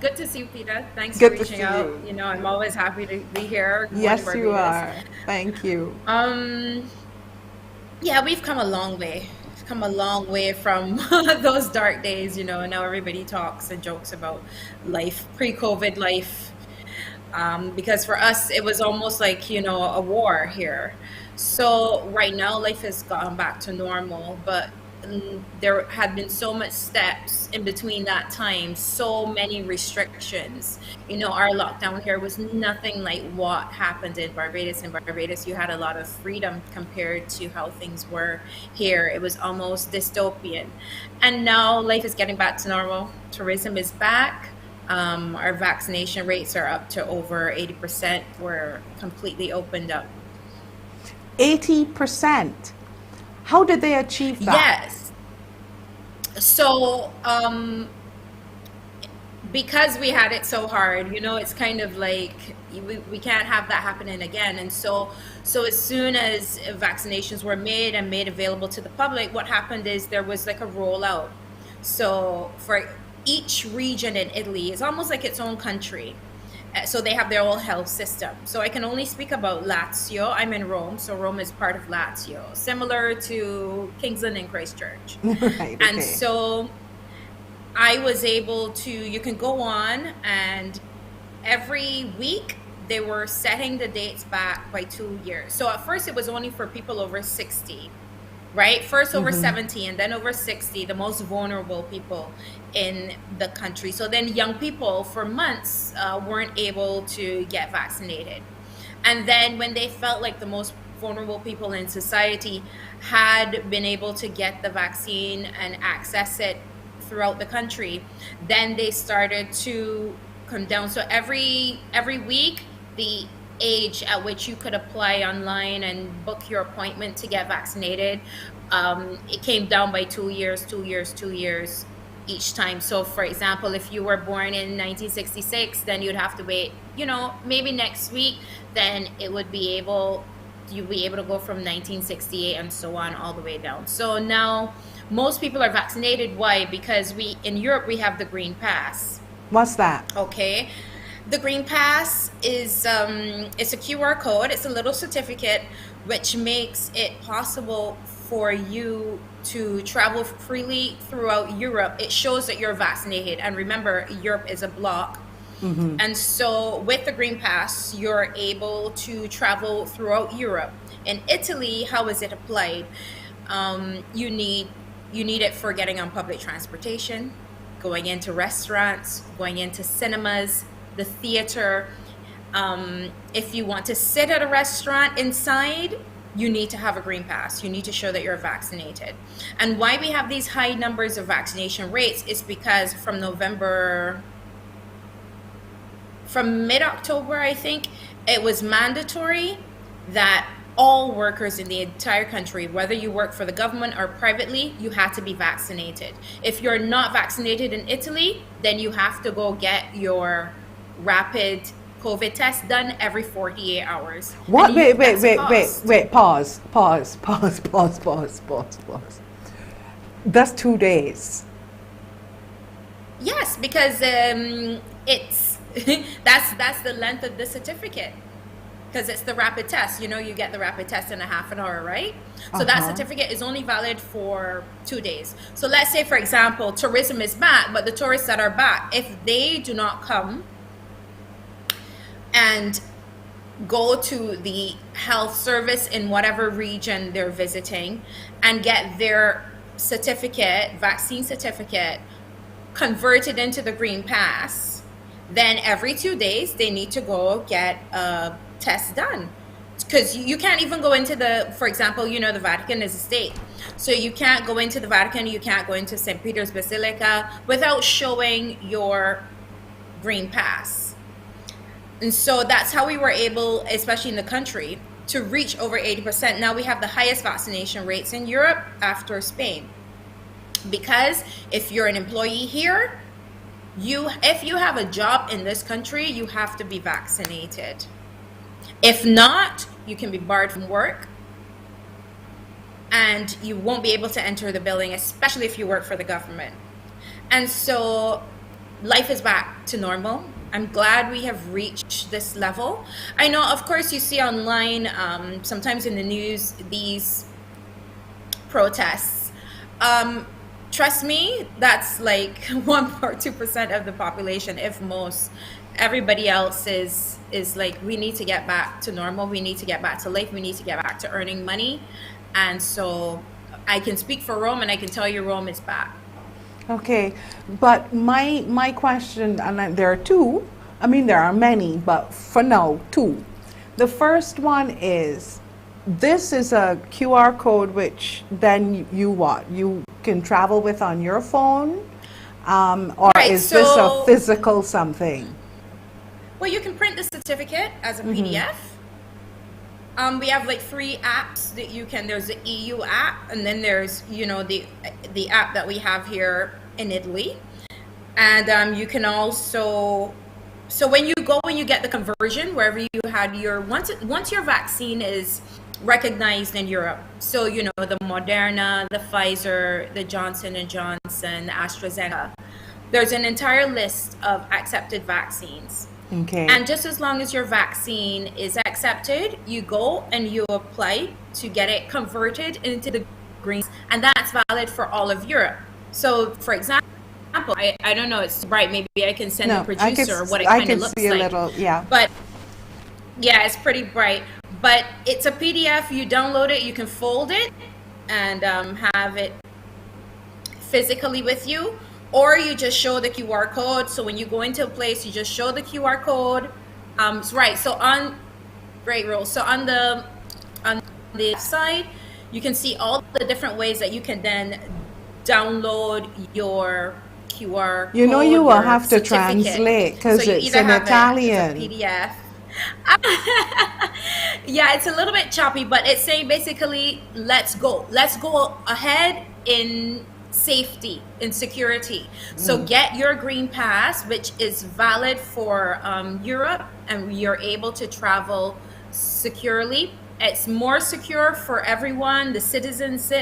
good to see you, Peta. Thanks for Good to see reaching out. you. You know, I'm always happy to be here. Good morning, Yes, you Barbados. are. Thank you. Yeah, we've come a long way. We've come a long way from those dark days, you know. Now everybody talks and jokes about life, pre-COVID life. Because for us, it was almost like, you know, a war here. So right now, life has gone back to normal, but there had been so much steps in between that time, so many restrictions. You know, our lockdown here was nothing like what happened in Barbados. In Barbados, you had a lot of freedom compared to how things were here. It was almost dystopian. And now life is getting back to normal. Tourism is back. Our vaccination rates are up to over 80%. We're completely opened up. 80%. How did they achieve that? Yes. So, because we had it so hard, you know, it's kind of like we can't have that happening again. And so as soon as vaccinations were made and made available to the public, what happened is there was like a rollout. So for each region in Italy, it's almost like its own country. So they have their own health system. So I can only speak about Lazio. I'm in Rome, so Rome is part of Lazio, similar to Kingsland and Christchurch. Right, And okay. so I was able to, you can go on, and every week they were setting the dates back by 2 years. So at first it was only for people over 60, right? First over 70 and then over 60, the most vulnerable people in the country. So then young people for months weren't able to get vaccinated. And then when they felt like the most vulnerable people in society had been able to get the vaccine and access it throughout the country, then they started to come down. So every week, the age at which you could apply online and book your appointment to get vaccinated, it came down by 2 years each time. So for example, if you were born in 1966, then you'd have to wait, you know, maybe next week, then you'd be able to go from 1968 and so on all the way down. So now most people are vaccinated. Why? Because in Europe, we have the Green Pass. What's that? Okay. The Green Pass is it's a QR code. It's a little certificate which makes it possible for you to travel freely throughout Europe. It shows that you're vaccinated. And remember, Europe is a bloc. And so with the Green Pass, you're able to travel throughout Europe. In Italy, how is it applied? You need it for getting on public transportation, going into restaurants, going into cinemas, the theater. If you want to sit at a restaurant inside, you need to have a Green Pass. You need to show that you're vaccinated. And why we have these high numbers of vaccination rates is because from mid-October, I think, it was mandatory that all workers in the entire country, whether you work for the government or privately, you had to be vaccinated. If you're not vaccinated in Italy, then you have to go get your rapid COVID test done every 48 hours. What? Wait, pause. That's 2 days. Yes, because it's that's the length of the certificate. Because it's the rapid test. You know, you get the rapid test in a half an hour, right? So that certificate is only valid for 2 days. So let's say, for example, tourism is back, but the tourists that are back, if they do not come and go to the health service in whatever region they're visiting and get their certificate, vaccine certificate, converted into the Green Pass, then every 2 days they need to go get a test done. Because you can't even go into for example, you know, the Vatican is a state. So you can't go into the Vatican, you can't go into St. Peter's Basilica without showing your Green Pass. And so that's how we were able, especially in the country, to reach over 80%. Now we have the highest vaccination rates in Europe after Spain. Because if you're an employee here, if you have a job in this country, you have to be vaccinated. If not, you can be barred from work and you won't be able to enter the building, especially if you work for the government. And so life is back to normal. I'm glad we have reached this level. I know, of course, you see online, sometimes in the news, these protests Trust me, that's like 1 or 2% of the population, if most. Everybody else is like, we need to get back to normal. We need to get back to life. We need to get back to earning money. And so I can speak for Rome, and I can tell you Rome is back. Okay, but my question, and there are two. I mean, there are many, but for now, two. The first one is, this is a QR code which then you can travel with on your phone, or Right, is this a so- physical something? Well, you can print the certificate as a PDF. We have like 3 apps that you can. There's the EU app, and then there's the app that we have here in Italy, and you can also. So when you go and you get the conversion, wherever you had your once your vaccine is recognized in Europe, so the Moderna, the Pfizer, the Johnson and Johnson, the AstraZeneca, there's an entire list of accepted vaccines. Okay. And just as long as your vaccine is accepted, you go and you apply to get it converted into the green, and that's valid for all of Europe. So, for example, I don't know, it's bright. Maybe I can send the producer what it kind of looks I can see a like. little, yeah. But yeah, it's pretty bright. But it's a PDF. You download it, you can fold it, and have it physically with you. Or you just show the QR code. So when you go into a place, you just show the QR code. Right. So great rule. So on the side, you can see all the different ways that you can then download your QR code. You will your have to certificate. translate because So you it's either in have Italian. It's a PDF. Yeah, it's a little bit choppy, but it's saying basically, let's go ahead in safety, in security. So get your green pass, which is valid for Europe, and you're able to travel securely. It's more secure for everyone, the citizens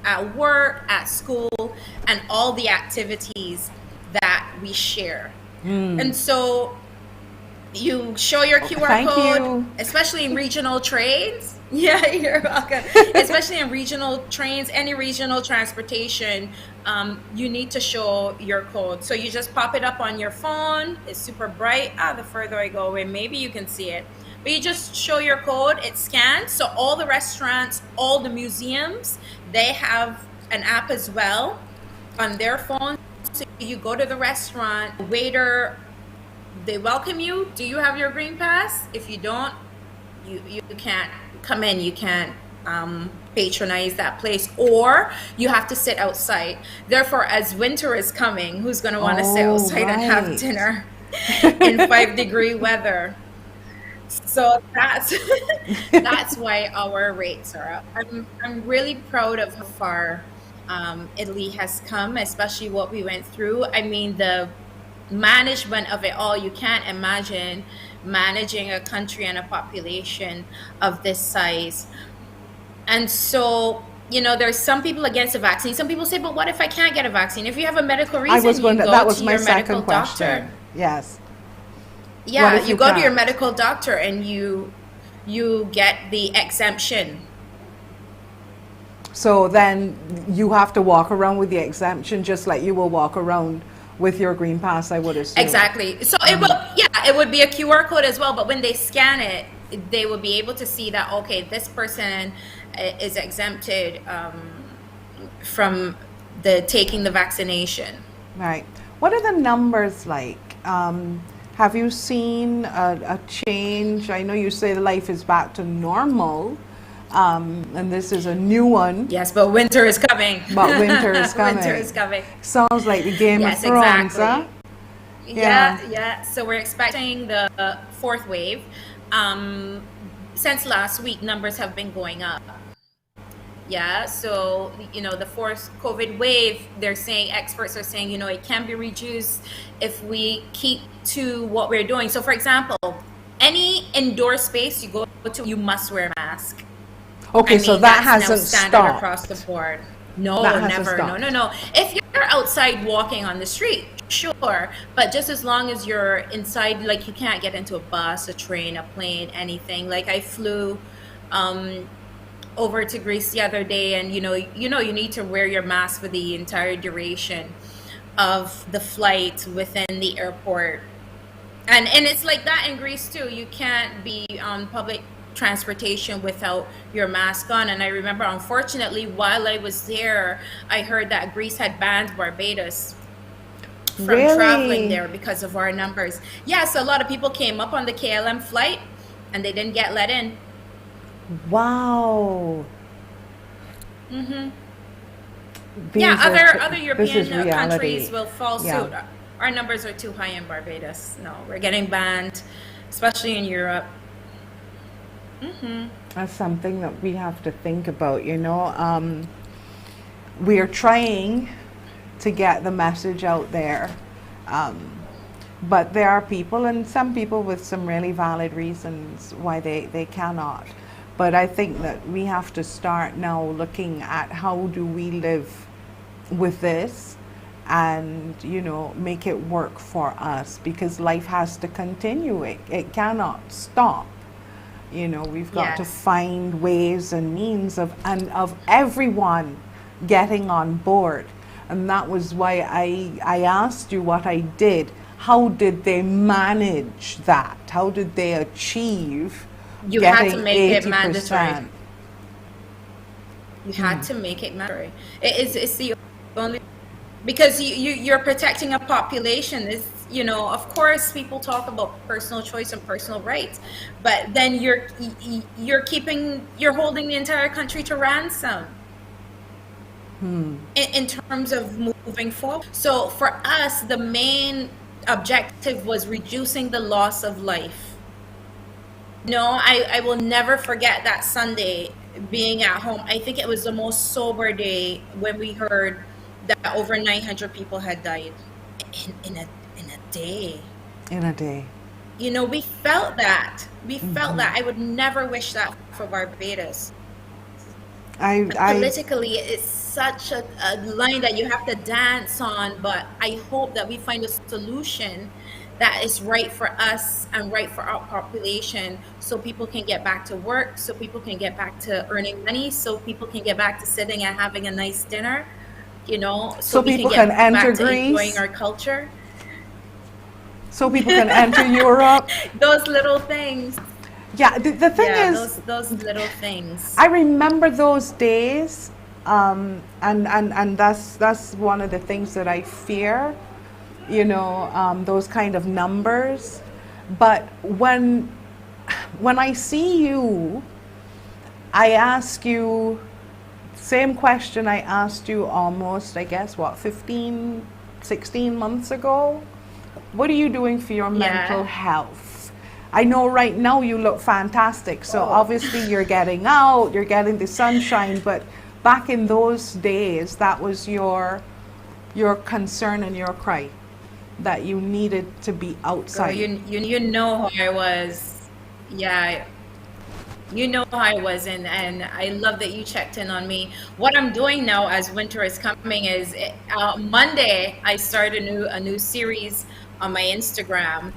at work, at school, and all the activities that we share. And so you show your QR code, especially in regional trains. Yeah, you're welcome. Especially in regional trains, any regional transportation, you need to show your code. So you just pop it up on your phone. It's super bright. The further I go away, maybe you can see it. But you just show your code. It's scanned. So all the restaurants, all the museums, they have an app as well on their phone. So you go to the restaurant, the waiter, they welcome you. Do you have your green pass? If you don't, you can't come in. You can't patronize that place, or you have to sit outside. Therefore, as winter is coming, who's going to want to sit outside and have dinner in 5-degree weather? So that's why our rates are up. I'm really proud of how far Italy has come, especially what we went through. I mean, the management of it all, you can't imagine managing a country and a population of this size. And so, there's some people against the vaccine. Some people say, but what if I can't get a vaccine? If you have a medical reason, that was my second question. Yes. Yeah, you go to your medical doctor and you get the exemption. So then you have to walk around with the exemption, just like you will walk around with your green pass, I would assume. Exactly. So it would be a QR code as well, but when they scan it, they will be able to see that, okay, this person is exempted from taking the vaccination. Right. What are the numbers like? Have you seen a change? I know you say life is back to normal, and this is a new one. Yes, but winter is coming. Winter is coming. Sounds like the Game of Thrones, exactly. huh? Yeah. So we're expecting the 4th wave. Since last week, numbers have been going up. Yeah, so, the 4th COVID wave, experts are saying, it can be reduced if we keep to what we're doing. So, for example, any indoor space you go to, you must wear a mask. Okay, so that hasn't stopped across the board. No, never. No. If you're outside walking on the street, sure, but just as long as you're inside, like you can't get into a bus, a train, a plane, anything. Like I flew over to Greece the other day, and you need to wear your mask for the entire duration of the flight within the airport. And it's like that in Greece too. You can't be on public transportation without your mask on. And I remember, unfortunately, while I was there, I heard that Greece had banned Barbados from traveling there because of our numbers. Yes, a lot of people came up on the KLM flight and they didn't get let in. Wow. Other European countries will follow suit. Our numbers are too high in Barbados. No, we're getting banned, especially in Europe. That's something that we have to think about, we are trying to get the message out there, but there are people, and some people with some really valid reasons why they cannot. But I think that we have to start now looking at how do we live with this and, make it work for us, because life has to continue. It cannot stop. We've got to find ways and means of everyone getting on board. And that was why I asked you what I did. How did they manage that? How did they achieve You getting had to make 80%? it mandatory. You had to make it mandatory. It's the only, because you're protecting a population. It's, of course people talk about personal choice and personal rights, but then you're holding the entire country to ransom. In terms of moving forward. So for us, the main objective was reducing the loss of life. I will never forget that Sunday being at home. I think it was the most sober day when we heard that over 900 people had died in a day. In a day. We felt that. We felt that. I would never wish that for Barbados. Politically, it's such a line that you have to dance on, but I hope that we find a solution that is right for us and right for our population, so people can get back to work, so people can get back to earning money, so people can get back to sitting and having a nice dinner, so we people can get can back enter to Greece, enjoying our culture. So people can enter Europe. Those little things. Yeah, the thing is, those little things. I remember those days, and that's one of the things that I fear, those kind of numbers. But when I see you, I ask you same question I asked you almost, I guess, 15, 16 months ago. What are you doing for your mental health? I know right now you look fantastic, so obviously you're getting out, you're getting the sunshine, but back in those days, that was your concern and your cry, that you needed to be outside. Girl, you know how I was. Yeah, you know how I was, and I love that you checked in on me. What I'm doing now as winter is coming is Monday I start a new series on my Instagram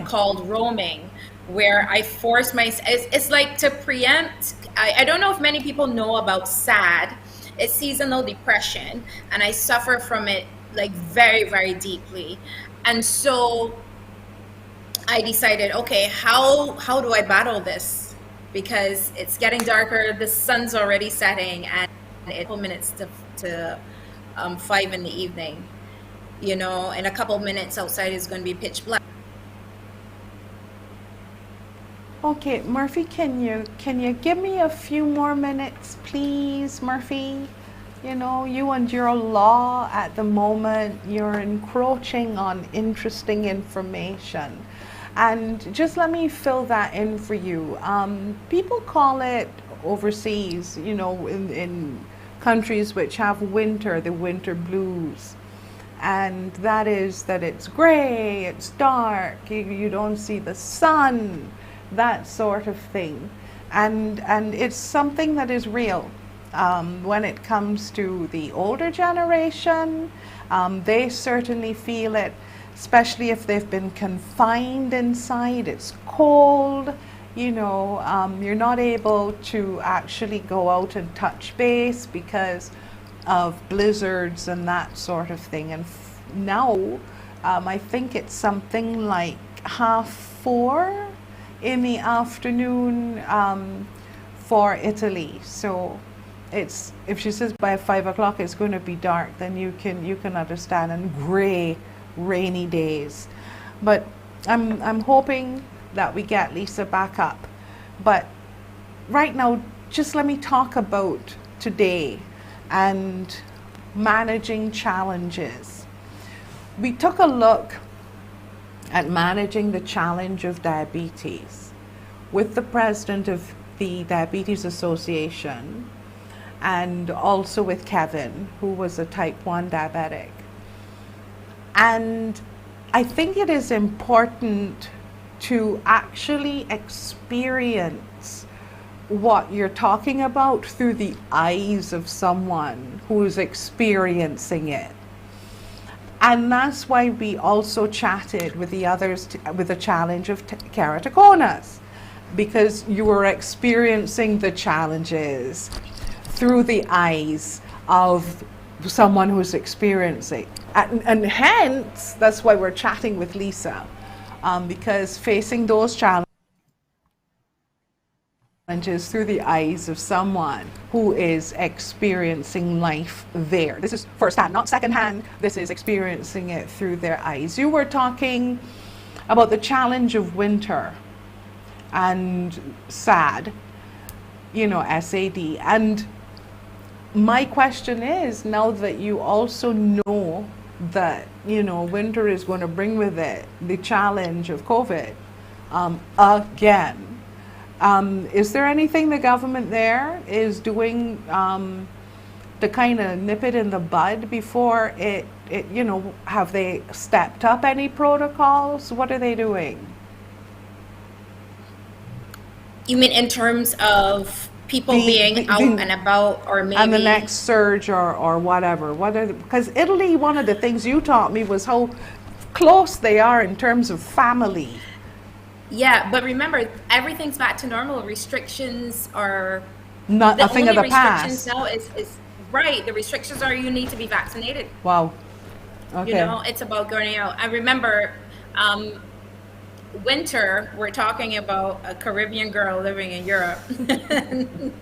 called Roaming, where I force it's like to preempt. I don't know if many people know about SAD. It's seasonal depression, and I suffer from it like very, very deeply. And so I decided, okay, how do I battle this? Because it's getting darker, the sun's already setting, and it's a couple minutes to 5 in the evening. In a couple minutes outside is going to be pitch black. Okay, Murphy, can you give me a few more minutes, please, Murphy? You and your law at the moment, you're encroaching on interesting information. And just let me fill that in for you. People call it overseas, in countries which have winter, the winter blues. And that is that it's gray, it's dark, you don't see the sun, that sort of thing. And it's something that is real. When it comes to the older generation, they certainly feel it, especially if they've been confined inside. It's cold, you're not able to actually go out and touch base because of blizzards and that sort of thing. And now I think it's something like 4:30 in the afternoon for Italy. So it's, if she says by 5 o'clock it's going to be dark, then you can understand, and gray, rainy days. But I'm hoping that we get Lisa back up. But right now, just let me talk about today and managing challenges. We took a look at managing the challenge of diabetes with the president of the Diabetes Association, and also with Kevin, who was a type 1 diabetic. And I think it is important to actually experience what you're talking about through the eyes of someone who is experiencing it. And that's why we also chatted with the others with the challenge of keratoconus, because you were experiencing the challenges through the eyes of someone who's experiencing. And hence, that's why we're chatting with Lisa, because facing those challenges through the eyes of someone who is experiencing life there. This is firsthand, not secondhand. This is experiencing it through their eyes. You were talking about the challenge of winter and SAD, SAD. And my question is, now that you also know that, winter is going to bring with it the challenge of COVID again, is there anything the government there is doing to kind of nip it in the bud before it, have they stepped up any protocols? What are they doing? You mean in terms of people being out and about, or maybe? And the next surge or whatever. Because Italy, one of the things you taught me was how close they are in terms of family. Yeah, but remember, everything's back to normal. Restrictions are not a thing of the past. Now is right. The restrictions are you need to be vaccinated. Wow. Okay. It's about going out. I remember winter, we're talking about a Caribbean girl living in Europe,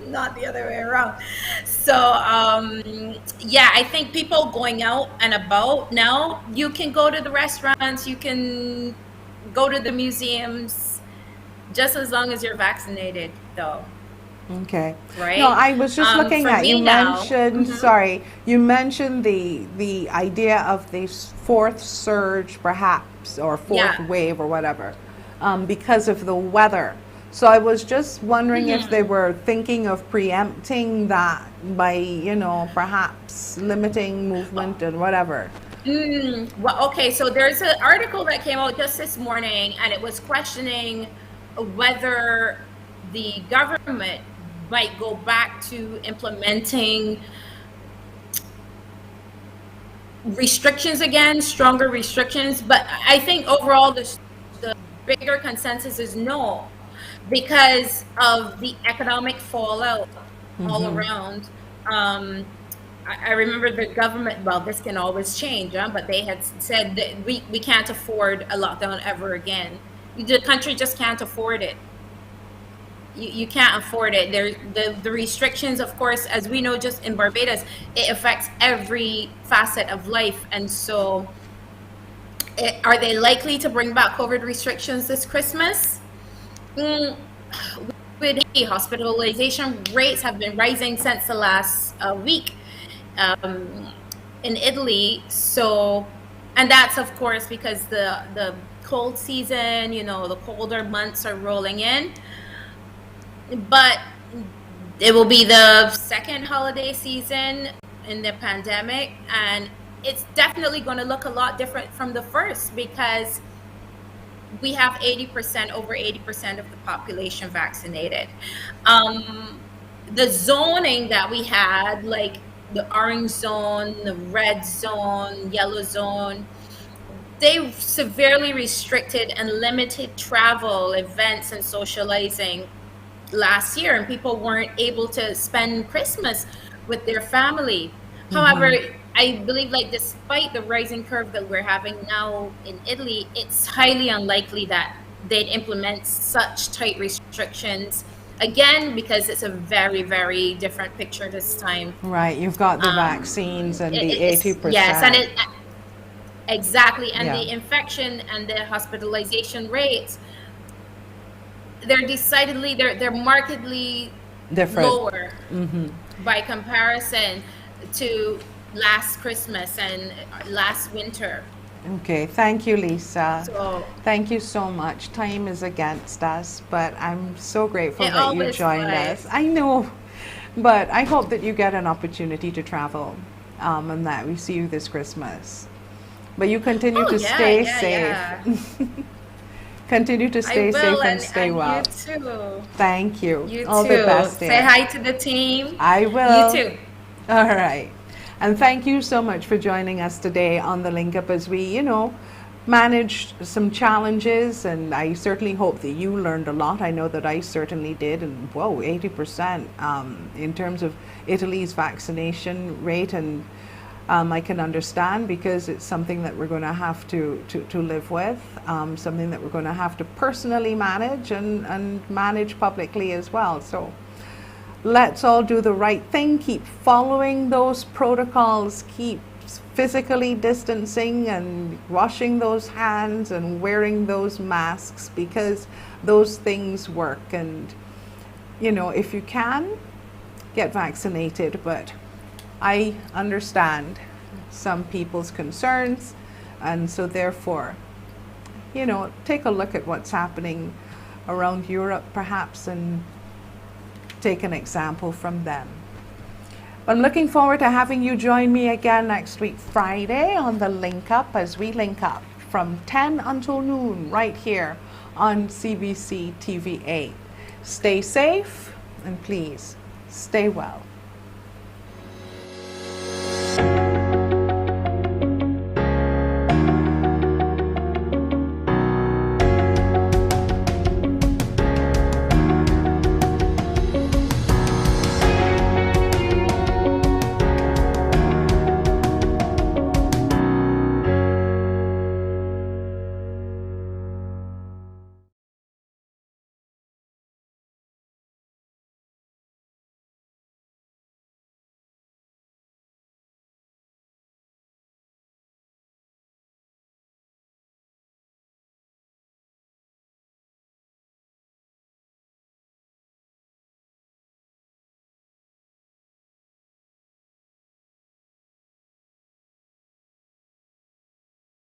not the other way around. So I think people going out and about now, you can go to the restaurants, you can go to the museums, just as long as you're vaccinated, though. Okay. Right. No, I was just looking at, you mentioned, Mm-hmm. You mentioned the idea of the fourth surge, perhaps, or fourth wave or whatever, because of the weather. So I was just wondering if they were thinking of preempting that by, perhaps limiting movement and whatever. Well, okay, so there's an article that came out just this morning, and it was questioning whether the government might go back to implementing restrictions again, stronger restrictions. But I think overall the bigger consensus is no, because of the economic fallout all around. I remember the government, well, this can always change, but they had said that we can't afford a lockdown ever again. The country just can't afford it. You can't afford it. The restrictions, of course, as we know, just in Barbados, it affects every facet of life. And so are they likely to bring back COVID restrictions this Christmas? With hospitalization rates have been rising since the last week in Italy. So, and that's of course because the cold season, the colder months are rolling in. But it will be the second holiday season in the pandemic, and it's definitely going to look a lot different from the first, because we have over 80% of the population vaccinated. The zoning that we had, like the orange zone, the red zone, yellow zone, they severely restricted and limited travel, events, and socializing last year, and people weren't able to spend Christmas with their family. However, I believe, like, despite the rising curve that we're having now in Italy, it's highly unlikely that they'd implement such tight restrictions again, because it's a very, very different picture this time. Right, you've got the vaccines and the It's- 80%. Yes, and exactly, and Yeah. the infection and the hospitalization rates, they're markedly Different. lower by comparison to last Christmas and last winter. Okay, thank you, Lisa. So Thank you so much. Time is against us, but I'm so grateful It that you always joined was. us. I know, but I hope that you get an opportunity to travel and that we see you this Christmas. But you continue to stay safe. Continue to stay I will, safe and stay well. You too. Thank you. You All too. the best. Say dear. hi to the team. I will. You too. All right. And thank you so much for joining us today on the Link Up as we, managed some challenges. And I certainly hope that you learned a lot. I know that I certainly did. And whoa, 80% in terms of Italy's vaccination rate. And I can understand, because it's something that we're going to have to live with, something that we're going to have to personally manage and manage publicly as well. So let's all do the right thing, keep following those protocols, keep physically distancing and washing those hands and wearing those masks, because those things work. And, if you can, get vaccinated. But I understand some people's concerns, and so therefore, take a look at what's happening around Europe perhaps and take an example from them. I'm looking forward to having you join me again next week, Friday, on the Link Up, as we link up from 10 until noon right here on CBC TV 8. Stay safe and please stay well.